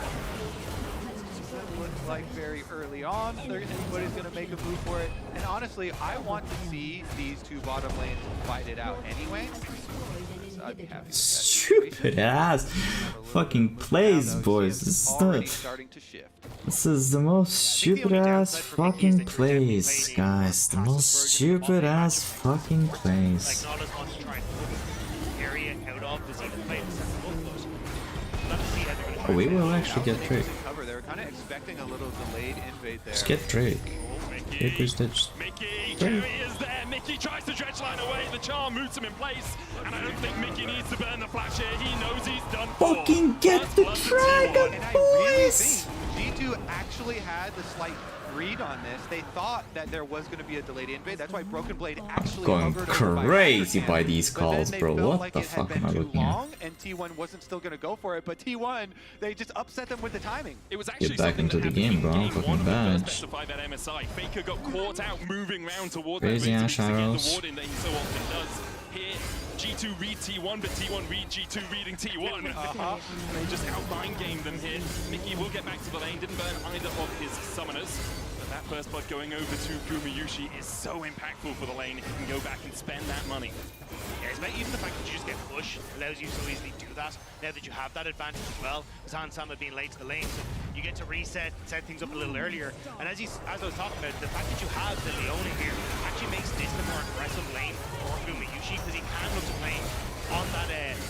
It looks like very early on, anybody's going to make a move for it. And honestly, I want to see these two bottom lanes fight it out anyway. So I'd be happy with that Stupid ass fucking plays, boys. This is the most stupid ass fucking plays, guys. The most stupid ass fucking plays. Like Nautilus wants to try and pull area out of the Zenith play to set them up, but let's see how they're going to Oh, we will actually get Drake. cover. They were kind of expecting a little delayed invade there. Just get Drake. Drake was ditched. Mickey, Jerry is there. Mickey tries to dredge line away. The charm moots him in place. And I don't think Mickey needs to burn the flash here. He knows he's done for. Fucking get the dragon, And I really boys! think G2 actually had the slight read on this. They thought that there was going to be a delayed invade. That's why Broken Blade actually Going hovered over by crazy Amsterdam. by these But then calls, they bro. felt What like the it had fuck been am I too looking at? long, and T1 wasn't still going to go for it. But T1, they just upset them with the timing. It was actually Get back into the game, bro. I'm fucking bad. Specified that MSI. Faker got caught out moving round towards Crazy that ass to get the arrows. ward in that he so often does. Here, G2 read T1, but T1 read G2 reading T1. They just outline game them here. Mickey will get back to the lane, didn't burn either of his summoners. But that first blood going over to Gumayushi is so impactful for the lane if you can go back and spend that money. Yeah, it's about even the fact that you just get pushed allows you to so easily do that. Now that you have that advantage as well, with Hans Sama being late to the lane, so you get to reset, set things up a little earlier. And as I was talking about, the fact that you have the Leona here actually makes this the more aggressive lane for Gumayushi, because he can look to play on that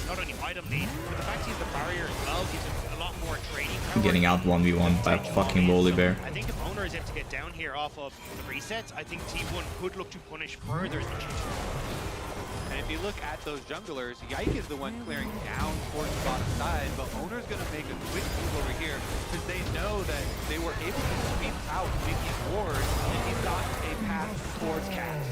not only item lead, but the fact he's the barrier as well gives him a lot more trading power. Getting out 1v1 by fucking Volibear. I think if Owner is able to get down here off of the resets, I think T1 could look to punish further the G2. And if you look at those junglers, Yike is the one clearing down towards the bottom side, but Owner's going to make a quick move over here because they know that they were able to sweep out Mickey's ward, and he's got a path towards Caps.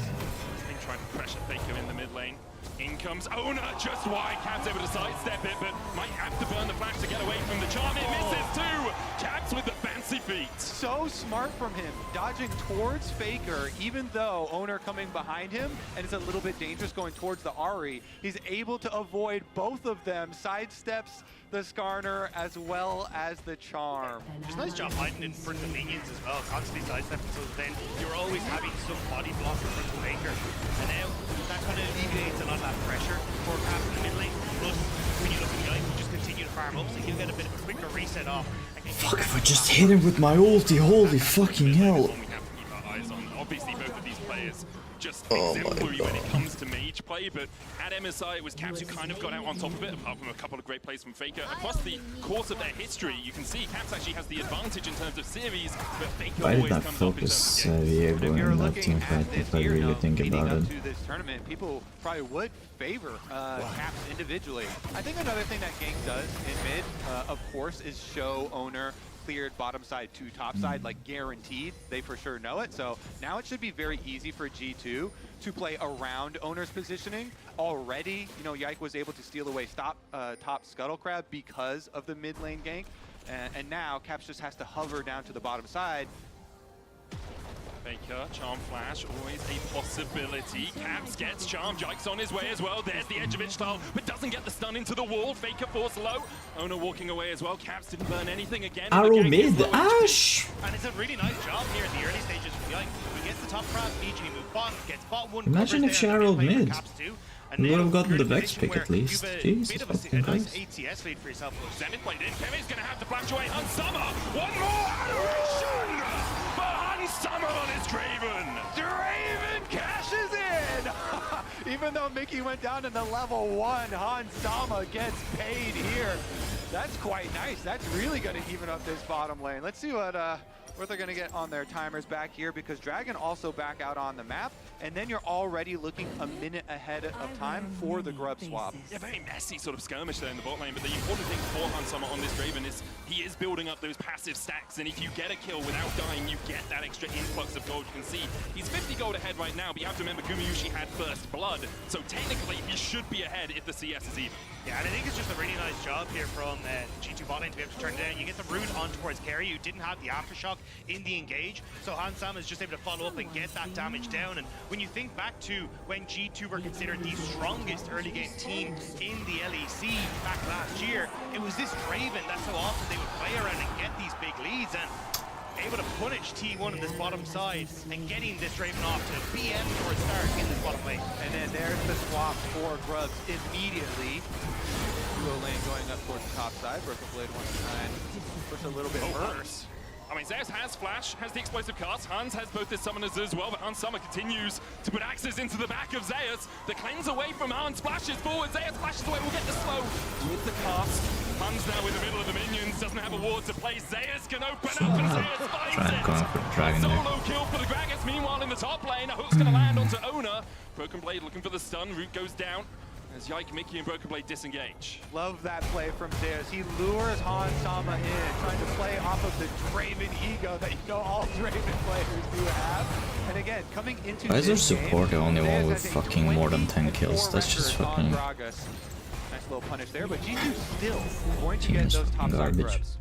Been trying to pressure Faker in the mid lane. In comes Owner, just wide. Cabs able to sidestep it, but might have to burn the flash to get away from the charm. It misses too. Cabs with the fence fancy feet. So smart from him, dodging towards Faker, even though Owner coming behind him, and it's a little bit dangerous going towards the Ahri. He's able to avoid both of them, sidesteps the Skarner as well as the Charm. It's a nice job hiding in front of the minions as well, constantly sidestepping, so then you're always having some body block in front of Faker. And now that kind of alleviates a lot of that pressure for Cap in the mid lane. Plus, when you look at the eye, you just continue to farm up, so he'll get a bit of a quicker reset off. Fuck, if I just hit him with my ulti, holy fucking hell. We have to keep our eyes on. Obviously, both of these players just exemplary when it comes to mage play, but at MSI it was Caps who kind of got out on top of it, apart from a couple of great plays from Faker. Across the course of their history, you can see Caps actually has the advantage in terms of series, but Faker Why did always not comes up in focus terms of games. Viego in that team fight if I really think about it? To this tournament, people probably would favor Caps individually. I think another thing that Gank does in mid, of course, is show Owner cleared bottom side to top side, like guaranteed. They for sure know it. So now it should be very easy for G2 to play around Owner's positioning. Already, you know, Yike was able to steal away top Scuttle Crab because of the mid lane gank. And now Caps just has to hover down to the bottom side. Faker, Charm Flash, always a possibility. Caps gets Charm, Jike's on his way as well. There's the edge of Ishtal, but doesn't get the stun into the wall. Faker forced low. Owner walking away as well. Caps didn't burn anything again. Arrow mid, Ash! And it's a really nice job here in the early stages from Yike. He gets the top crab, BG move bottom, gets bot one. Imagine if she arrowed mid. We would have gotten the Vex pick at least. Jesus fucking Christ. ATS lead for yourself. Zenith played in. Kemi's gonna have to flash away. Hun Summer! One more adoration for Hun Summer on his Draven! Draven cashes in! Even though Mickey went down to the level 1, Han Sama gets paid here. That's quite nice. That's really going to even up this bottom lane. Let's see what they're going to get on their timers back here, because Dragon also back out on the map, and then you're already looking a minute ahead of time for the grub swap. Yeah, very messy sort of skirmish there in the bot lane, but the important thing for Han Summer on this Draven is he is building up those passive stacks, and if you get a kill without dying, you get that extra influx of gold. You can see he's 50 gold ahead right now, but you have to remember Gumayusi had first blood, so technically he should be ahead if the CS is even. Yeah, and I think it's just a really nice job here from G2 bot lane to be able to turn it down. You get the root on towards Carry, who didn't have the aftershock in the engage, so Han Sam is just able to follow up and get that damage down. And when you think back to when G2 were considered the strongest early game team in the LEC back last year, it was this Draven that so often they would play around and get these big leads, and able to punish T1 in this bottom side and getting this Draven off to BM towards start in this bottom lane. And then there's the swap for Grubs immediately. Duo lane going up towards the top side. Broken Blade once again puts a little bit worse. I mean, Zeus has Flash, has the explosive cast. Hans has both his summoners as well, but Hans Summer continues to put axes into the back of Zeus. The cleanse away from Hans, splashes forward. Zeus flashes away, we'll get the slow with the cast. Hans now in the middle of the minions, doesn't have a ward to play. Zeus can open up and Zeus finds it. Solo kill for the Gragas. Meanwhile, in the top lane, a hook's gonna land onto Owner. Broken Blade looking for the stun, root goes down. As Yike, Mickey, and Broken Blade disengage. Love that play from Zeus. He lures Han Sama in, trying to play off of the Draven ego that you know all Draven players do have. And again, coming into Why is their this support the only one with fucking more than 10 kills? That's just fucking... Nice little punish there, but G2 still going to get those top side grubs.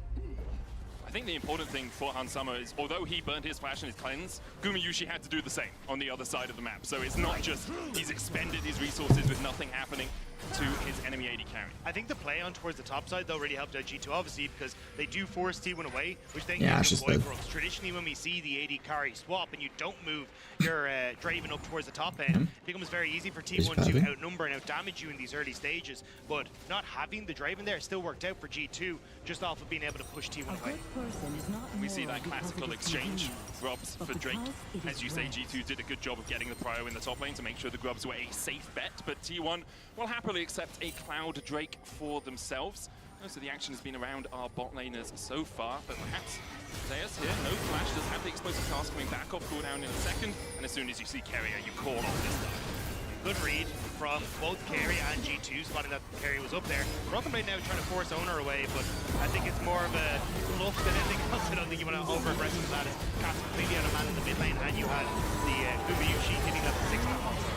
I think the important thing for Han Summer is, although he burned his flash and his cleanse, Gumayusi had to do the same on the other side of the map. So it's not just he's expended his resources with nothing happening to his enemy AD carry. I think the play on towards the top side though really helped out G2 obviously, because they do force T1 away, which then gives you grubs. Traditionally when we see the AD carry swap and you don't move your Draven up towards the top end, it becomes very easy for T1 to outnumber and outdamage you in these early stages. But not having the Draven there still worked out for G2, just off of being able to push T1 away. We see that classical exchange, grubs for Drake. As you say, G2 did a good job of getting the prio in the top lane to make sure the grubs were a safe bet, but T1 will happily accept a Cloud Drake for themselves. Most of the action has been around our bot laners so far, but perhaps Zeus here, no flash, does have the explosive cast coming back off cooldown in a second, and as soon as you see Keria, you call off this stuff. Good read from both Carry and G2, spotting that Carry was up there. Broken Blade now trying to force Owner away, but I think it's more of a bluff than anything else. I don't think you want to over-aggressive with that. It's cast completely out of man in the mid lane, and you had the Gumayusi hitting that 6-man monster.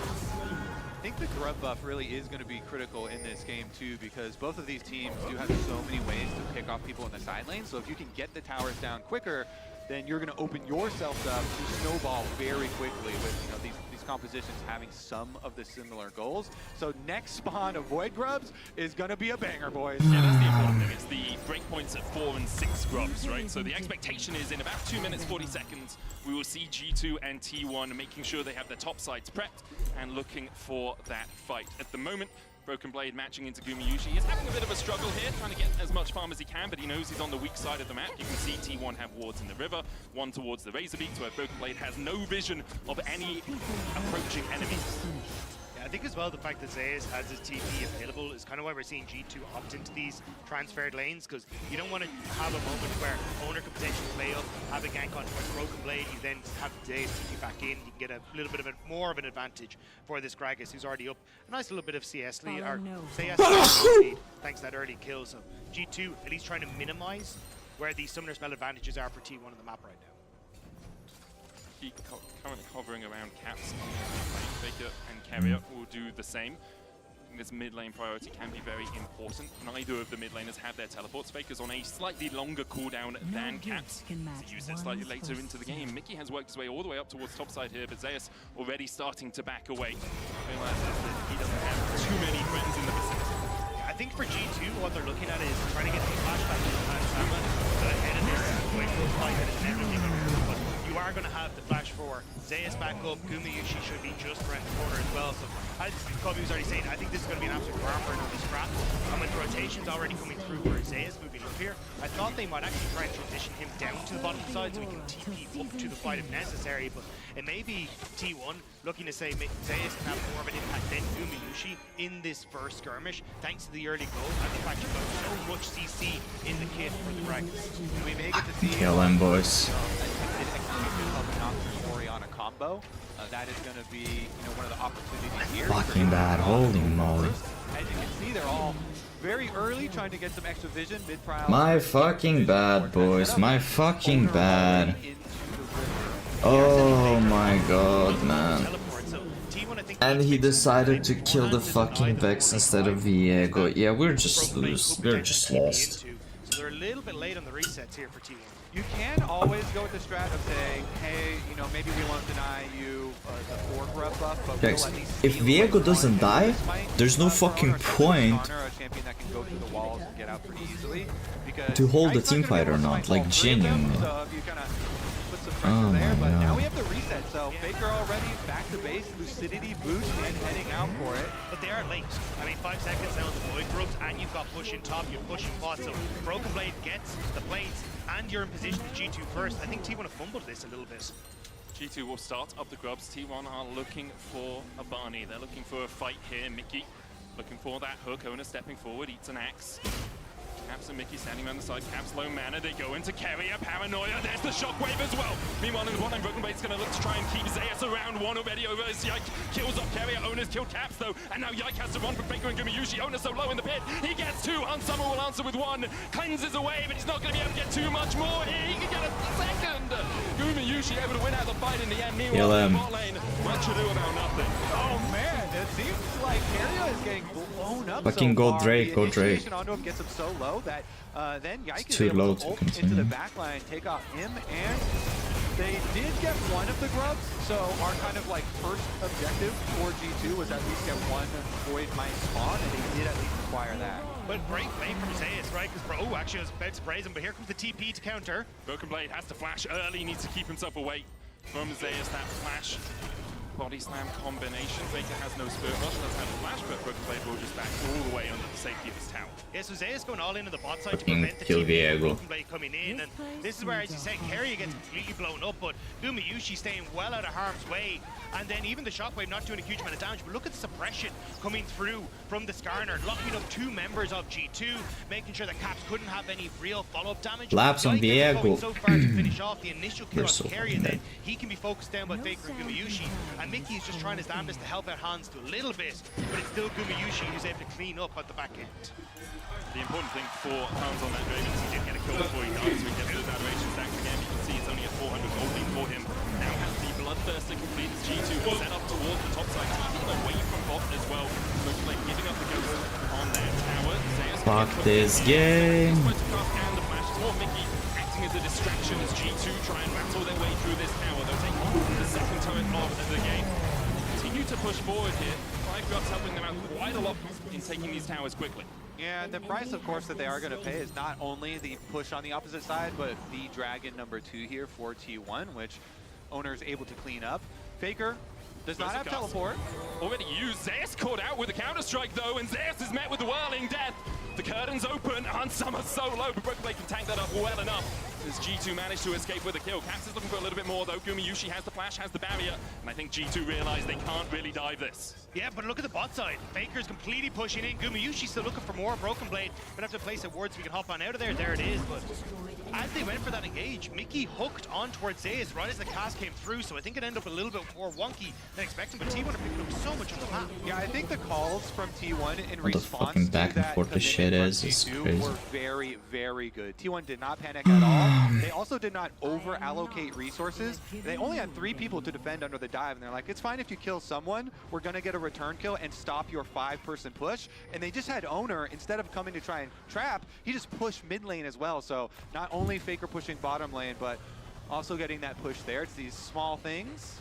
I think the grub buff really is going to be critical in this game too, because both of these teams do have so many ways to pick off people in the side lane. So if you can get the towers down quicker, then you're going to open yourself up to snowball very quickly with these compositions having some of the similar goals. So next spawn of Void Grubs is going to be a banger, boys. Yeah, that's the important thing. It's the breakpoints at 4 and 6 grubs, right? So the expectation is in about 2 minutes, 40 seconds, we will see G2 and T1 making sure they have their top sides prepped and looking for that fight. At the moment, Broken Blade matching into Gumayusi. He's having a bit of a struggle here, trying to get as much farm as he can, but he knows he's on the weak side of the map. You can see T1 have wards in the river, one towards the Razorbeak, where Broken Blade has no vision of any approaching enemies. Yeah, I think as well the fact that Zeus has his TP available is kind of why we're seeing G2 opt into these transferred lanes, because you don't want to have a moment where Owner could potentially play up, have a gank on towards Broken Blade, you then have Zeus TP back in, you can get a little bit of more of an advantage for this Gragas who's already up. A nice little bit of CS lead, or CS lead, thanks to that early kill. So G2 at least trying to minimize where the summoner spell advantages are for T1 on the map right now. Keep currently hovering around Caps. Faker and Carrier will do the same. This mid lane priority can be very important. Neither of the mid laners have their teleports. Faker's on a slightly longer cooldown than Caps. He uses it slightly later into the game. Mickey has worked his way all the way up towards top side here, but Zeus already starting to back away. Realizes that he doesn't have too many friends in the vicinity. I think for G2, what they're looking at is trying to get the flashback to Sama ahead of this point for 5 minutes and everything. But you are going to have the flash for Zeus back up. Gumayusi should be just around the corner as well. So as Kobe was already saying, I think this is going to be an absolute barn burner on this scrap. And with the rotations already coming through for Zeus moving up here, I thought they might actually try and transition him down to the bottom side so he can TP up to the fight if necessary. But it may be T1 looking to say Zeus can have more of an impact than Gumayusi in this first skirmish, thanks to the early goal and the fact you've got so much CC in the kit for the Dragons. We may get to see Kill him, boys. On a combo. That is going to be one of the opportunities here. Fucking bad, holy moly. As you can see, they're all very early trying to get some extra vision mid-prowl. My fucking bad, boys, my fucking bad. Oh my god, man. And he decided to kill the fucking Vex instead of Viego. Yeah, we're just lost. We're just lost. So they're a little bit late on the resets here for T1. You can always go with the strat of saying, hey, maybe we won't deny you the 4 grub buff, but we'll at least if Viego doesn't die, there's no fucking point to hold the team fight or not, like genuinely. Oh my but now we god. have the reset, so Faker already back to base, Lucidity boost and heading out for it. But they are late. I mean, 5 seconds down the Void Grubs, and you've got pushing top, you're pushing pot, so Broken Blade gets the plates, and you're in position to G2 first. I think T1 have fumbled this a little bit. G2 will start up the grubs. T1 are looking for a Barney. They're looking for a fight here. Mickey looking for that hook. Owner stepping forward, eats an axe. Caps and Mickey standing around the side. Caps low mana. They go into Carrier. Paranoia. There's the shockwave as well. Meanwhile, in the bottom, Broken Blade's going to look to try and keep Zeus around. One already over as Yike kills off Carrier. Owner's killed Caps though. And now Yike has to run from Faker and Gumayusi. Owner so low in the pit. He gets 2. Unsummer will answer with 1. Cleanses away, but he's not going to be able to get too much more here. He can get a second. Gumayusi able to win out the fight in the end. Meanwhile, in the bot lane, much ado about nothing. Oh man, it seems like Carrier is getting blown up. Fucking go Drake, go Drake. Onto him gets him so low that then Yike is too able low to to ult continue. into the backline, take off him, and they did get one of the grubs. So our kind of like first objective for G2 was at least get one Void Mine spawn, and they did at least acquire that. But great play from Zeus, right? Because actually I was about to praise him, but here comes the TP to counter. Broken Blade has to flash early, needs to keep himself away from Zeus. That flash body slam combination. Faker has no Spirit Rush, doesn't have a flash, but Broken Blade will just back all the way under the safety of his tower. Yeah, so Zeus going all into the bot side to Fucking prevent the kill TP of Viego. Broken Blade coming in, and this is where, as you said, Carrier gets completely blown up, but Gumayusi staying well out of harm's way, and then even the shockwave not doing a huge amount of damage, but look at the suppression coming through from the Skarner, locking up 2 members of G2, making sure that Caps couldn't have any real follow-up damage. Laps on Yike going Viego. so far to finish off the initial kill They're on so Carrier, fucking then dead. he can be focused down by Faker and Gumayusi, and Mickey is just trying his damnedest to help out Hans a little bit, but it's still Gumayusi who's able to clean up at the back end. The important thing for Hans on that Draven is he did get a kill before he died, so he gets those adoration stacks again. You can see it's only a 400 gold lead for him. Now has the Bloodthirster complete as G2 will set up towards the top side, TP away from bot top as well. Moonblade giving up the ghost on their tower. Zeus Fuck this game. and the flash. It's more Mickey acting as a distraction as G2 try and rattle their way through this tower. They'll take the second turret off of the game. Continue to push forward here. 5Drops helping them out quite a lot in taking these towers quickly. Yeah, the price, of course, that they are going to pay is not only the push on the opposite side, but the Dragon number 2 here for T1, which Owner is able to clean up. Faker does not have teleport. Already used. Zeus caught out with a counter-strike, though, and Zeus is met with the whirling death. The curtains open, Unsummoned so low, but Brookblade can tank that up well enough. As G2 managed to escape with a kill. Caps is looking for a little bit more, though. Gumayusi has the flash, has the barrier, and I think G2 realize they can't really dive this. Yeah, but look at the bot side. Faker's completely pushing in. Gumayusi's still looking for more. Broken Blade gonna have to place a ward so we can hop on out of there. There it is. But as they went for that engage, Mickey hooked on towards Zeus right as the cast came through, so I think it ended up a little bit more wonky than expected. But T1 are picking up so much on the map. Yeah, I think the calls from T1 in What the response fucking to back and that forth this shit is G2 crazy. were very, very good. T1 did not panic at all. They also did not over-allocate resources. They only had 3 people to defend under the dive, and they're like, it's fine if you kill someone. We're going to get a return kill and stop your 5-person push. And they just had Owner, instead of coming to try and trap, he just pushed mid lane as well. So not only Faker pushing bottom lane, but also getting that push there. It's these small things.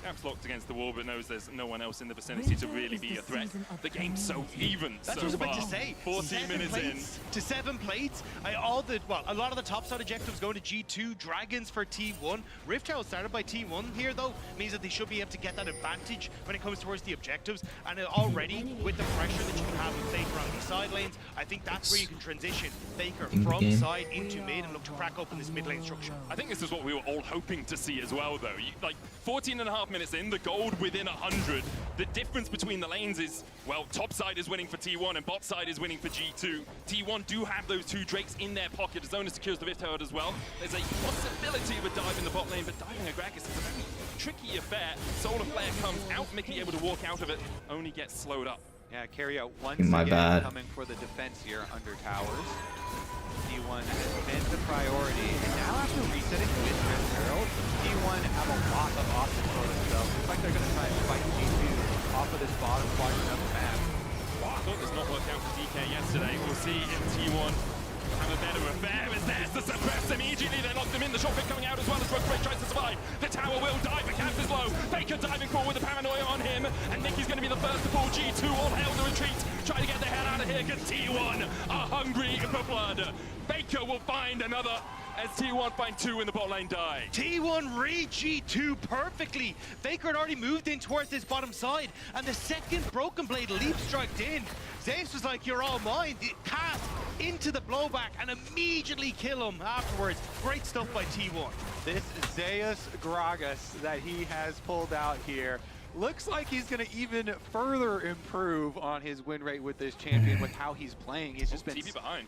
Caps locked against the wall, but knows there's no one else in the vicinity to really be a threat. The game's so even That's so what I was far. about to say. 14 minutes in. To 7 plates. A lot of the top side objectives going to G2. Dragons for T1. Rift Herald started by T1 here, though, means that they should be able to get that advantage when it comes towards the objectives. And already, with the pressure that you can have with Faker on these side lanes, I think that's where you can transition Faker from side into mid and look to crack open this mid lane structure. I think this is what we were all hoping to see as well, though. Like, 14.5 minutes in, the gold within 100. The difference between the lanes is, well, top side is winning for T1 and bot side is winning for G2. T1 do have those 2 Drakes in their pocket. Zona secures the Rift Herald as well. There's a possibility of a dive in the bot lane, but diving a Gragas is a very tricky affair. Solar Flare comes out, Mickey able to walk out of it, only gets slowed up. Yeah, carry out once My again bad. coming for the defense here under towers. T1 has been the priority, and now after resetting with Rift Herald, T1 have a lot of options for themselves. Looks like they're going to try and fight G2 off of this bottom quadrant of the map. I thought this not worked out for DK yesterday. We'll see if T1 have a better affair as there's the suppress immediately. They locked them in. The shot pick coming out as well as Brookblade tries to survive. The tower will die, but Caps is low. Faker diving forward with the paranoia on him, and Mickey's going to be the first to pull G2. All hail the retreat. Try to get the hell out of here because T1 are hungry for blood. Faker will find another as T1 find 2 in the bot lane die. T1 read G2 perfectly. Faker had already moved in towards this bottom side, and the second Broken Blade leap striked in, Zeus was like, you're all mine. The cast into the blowback and immediately kill him afterwards. Great stuff by T1. This Zeus Gragas that he has pulled out here looks like he's going to even further improve on his win rate with this champion with how he's playing. He's just been... TP behind.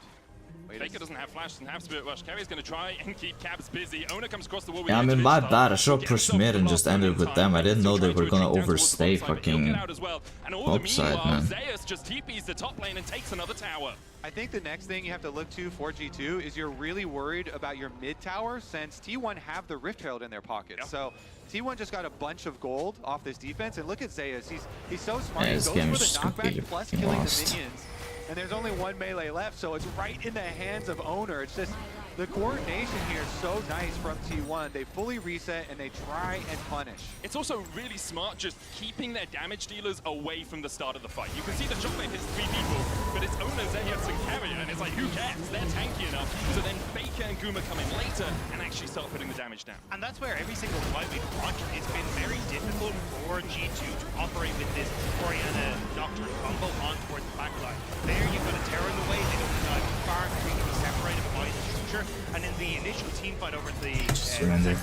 Faker doesn't have flash, doesn't have Spirit Rush. Carrier's going to try and keep Caps busy. Owner comes across the wall. Yeah, I mean, my bad. I should have pushed mid and just ended with them. I didn't know they were gonna overstay fucking upside, man. Zeus just TPs the top lane and takes another tower. I think the next thing you have to look to for G2 is you're really worried about your mid tower since T1 have the Rift Herald in their pocket. Yep. So T1 just got a bunch of gold off this defense, and look at Zeus. He's so smart. Yeah, he this goes game for is the just knockback completely plus fucking killing lost. the minions. And there's only 1 melee left, so it's right in the hands of Owner. It's just the coordination here is so nice from T1. They fully reset and they try and punish. It's also really smart just keeping their damage dealers away from the start of the fight. You can see the shotgun hits 3 people, but it's Owner, Zeus, and Carrier, and it's like, who cares? They're tanky enough. So then Faker and Guma come in later and actually start putting the damage down. And that's where every single fight we've watched, it's been very difficult for G2 to operate with this Orianna Nocturne combo on towards the backline. There you've got a Terror in the way, they don't dive too far, they're going to be separated by the structure. And in the initial team fight over the surrender.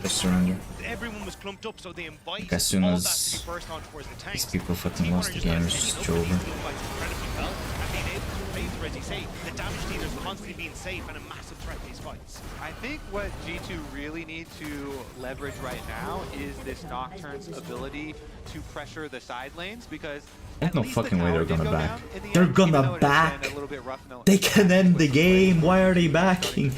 Just surrender. everyone was clumped up, so they invite Like as soon all as that to be burst on towards the tanks. these people fucking lost the game, it's just over. Incredibly well, and being able to play through, as you say, the damage dealers constantly being safe and a massive threat in these fights. I think what G2 really need to leverage right now is this Nocturne's ability to pressure the side lanes, because there's no fucking way they're gonna back. the They're end, gonna even though it has been back. a little bit rough They can end the game. Why are they backing?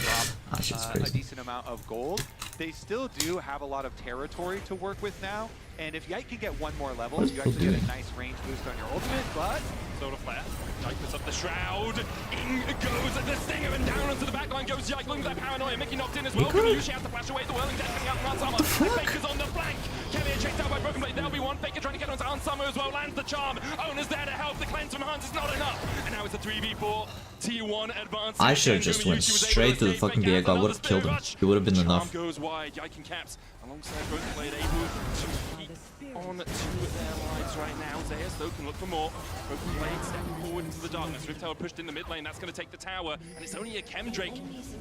a decent amount of gold. They still do have a lot of territory to work with now. And if Yike can get one more level, you actually get a nice range boost on your ultimate, but... Solar Flare. Yike puts up the Shroud. In goes the Stinger, and down onto the backline goes Yike. Look at that paranoia. Mickey knocked in as well. Gumayusi has to flash away. The Whirling Death coming out from Ansama. Faker's on the flank. Carrier chased out by Broken Blade. There'll be one. Faker trying to get onto Ansama as well. Lands the charm. Owner's there to help. The cleanse from Hans is not enough. And now it's a 3v4. T1 advances. I should have just went straight to the fucking Diego. I would have killed him. It would have been enough. Charm goes wide. Yike and Caps alongside Broken Blade able to keep on to their lives right now. Zeus though can look for more. Broken Blade stepping forward into the darkness. Riftail pushed in the mid lane. That's going to take the tower. And it's only a Chemdrake.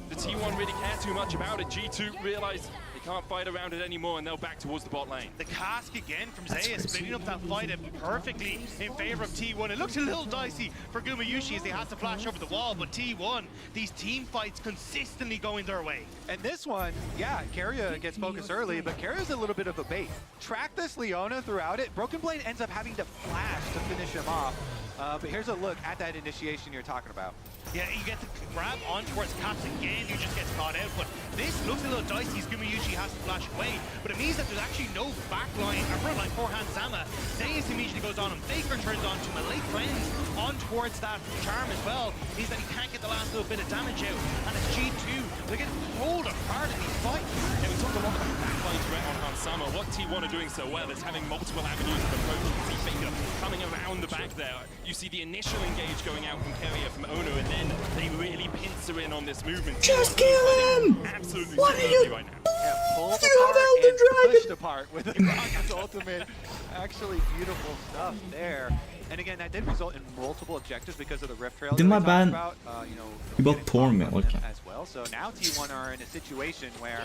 The T1 really care too much about it. G2 realize they can't fight around it anymore, and they'll back towards the bot lane. The cask again from Zeus, splitting up that fight perfectly in favor of T1. It looks a little dicey for Gumayusi as they have to flash over the wall, but T1, these team fights consistently going their way. And this one, yeah, Keria gets focused early, but Keria's a little bit of a bait. Track this Leona throughout it. Broken Blade ends up having to flash to finish him off. But here's a look at that initiation you're talking about. Yeah, you get the grab on towards Caps again, who just gets caught out, but this looks a little dicey as Gumayusi has to flash away, but it means that there's actually no backline, or front line for Hansama. Zeus immediately goes on him, Faker turns on to him, a late cleanse on towards that charm as well, means that he can't get the last little bit of damage out, and it's G2, they're getting pulled apart in these fights. Yeah, we talked a lot about backline threat on Hansama. What T1 are doing so well is having multiple avenues of approach. You can see Faker coming around the back there. You see the initial engage going out from Keria from Ono, and then they really pincer in on this movement. Just kill him! Absolutely. What are you right now. Yeah, pulled You have apart Elden and Dragon! pushed apart with a Rocket's ultimate. Actually beautiful stuff there. And again, that did result in multiple objectives because of the Rift Trail. Did my ban about, you know, about tournament? Okay. as well. So now T1 are in a situation where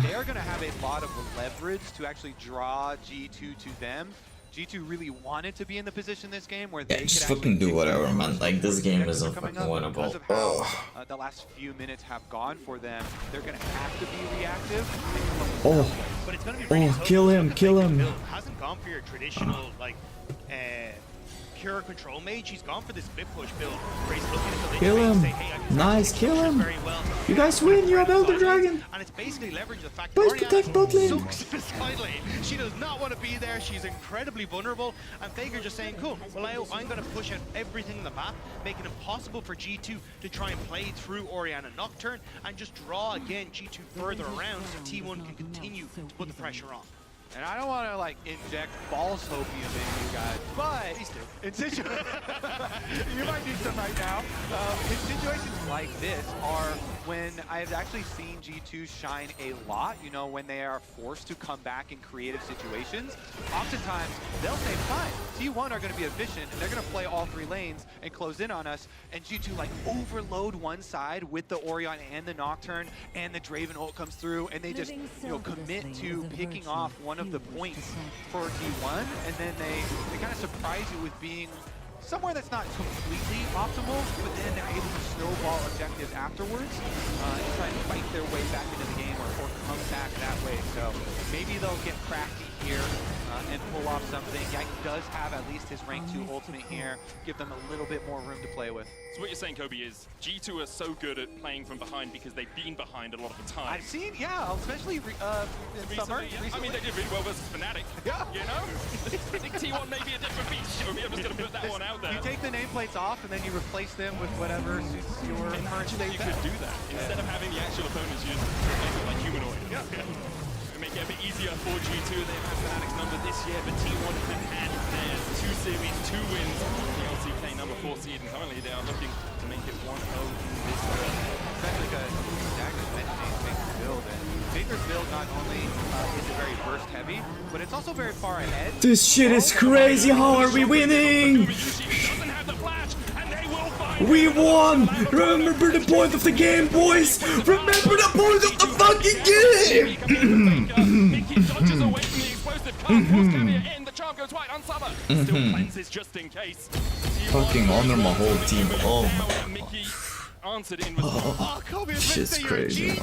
they are going to have a lot of leverage to actually draw G2 to them. G2 really wanted to be in the position this game where they just could fucking do whatever, man. Like, this game is isn't fucking winnable. Oh. The last few minutes have gone for them. They're going to have to be reactive. But it's going to be really tough. Kill him, kill him. Hasn't gone for your traditional, like, pure control mage. He's gone for this flip push build where he's looking at the Kill lane him. and say, hey, I can Nice, kill him. very well. You guys win, you have Elder Dragon. And it's basically leverage the fact Please that protect bot lane. sucks the side lane. She does not want to be there. She's incredibly vulnerable. And Faker just saying, cool, well, I'm going to push out everything in the map, making it impossible for G2 to try and play through Orianna Nocturne and just draw again G2 further around so T1 can continue to put the pressure on. And I don't want to like inject false hopium in you guys, but in you might need some right now. In situations like this are when I've actually seen G2 shine a lot, you know, when they are forced to come back in creative situations. Oftentimes, they'll say, fine, T1 are going to be efficient, and they're going to play all three lanes and close in on us, and G2 like overload one side with the Orion and the Nocturne, and the Draven ult comes through, and they just, you know, commit to picking off one of the points for T1, and then they kind of surprise you with being somewhere that's not completely optimal, but then they're able to snowball objectives afterwards and try and fight their way back into the game or come back that way. So maybe they'll get crafty here and pull off something. Yike does have at least his rank 2 ultimate here, give them a little bit more room to play with. So what you're saying, Kobe, is G2 are so good at playing from behind because they've been behind a lot of the time. I've seen, yeah, especially in summer. Yeah. I mean, they did really well versus Fnatic. Yeah. You know? I think T1 may be a different beast, Kobe. I'm just going to put that one out there. You take the nameplates off and then you replace them with whatever suits your current state. You could do that. Instead of having the actual opponents use replace it like humanoid. Yeah. Make it a bit easier for G2. They've had Fnatic's number this year, but T1 have had theirs. 2 series, 2 wins. The LCK number 4 seed, and currently they are looking to make it 1-0 in this round. Especially because Jack is mentioning Faker's build, and Faker's build not only is it very burst heavy, but it's also very far ahead. This shit is crazy. How are we winning? We won! Remember the point of the game, boys! Remember the point of the fucking game! Fucking honor my whole team. Oh my god. Shit's crazy.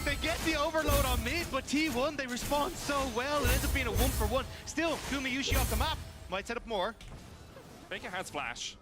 They get the overload on mid, but T1, they respond so well. It ends up being a 1-for-1. Still, Gumayusi off the map. Might set up more. Faker has flash.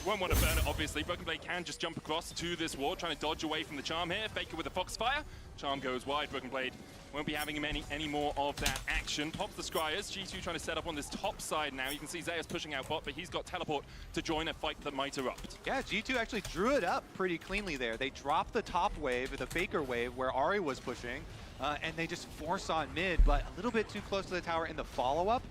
Won't want to burn it, obviously. Broken Blade can just jump across to this wall, trying to dodge away from the charm here. Faker with a Foxfire. Charm goes wide. Broken Blade Won't be having any more of that action. Pops the Scryers. G2 trying to set up on this top side now. You can see Zeus pushing out bot, but he's got teleport to join a fight that might erupt. Yeah, G2 actually drew it up pretty cleanly there. They dropped the top wave, the Faker wave, where Ahri was pushing, and they just force on mid, but a little bit too close to the tower in the follow-up,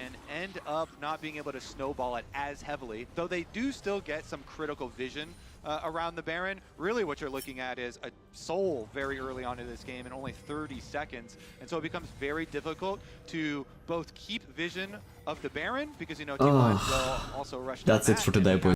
and end up not being able to snowball it as heavily, though they do still get some critical vision around the Baron. Really what you're looking at is a soul very early on in this game in only 30 seconds, and so it becomes very difficult to both keep vision of the Baron, because, you know, T1 will also rush down That's it that, for and today, they boys.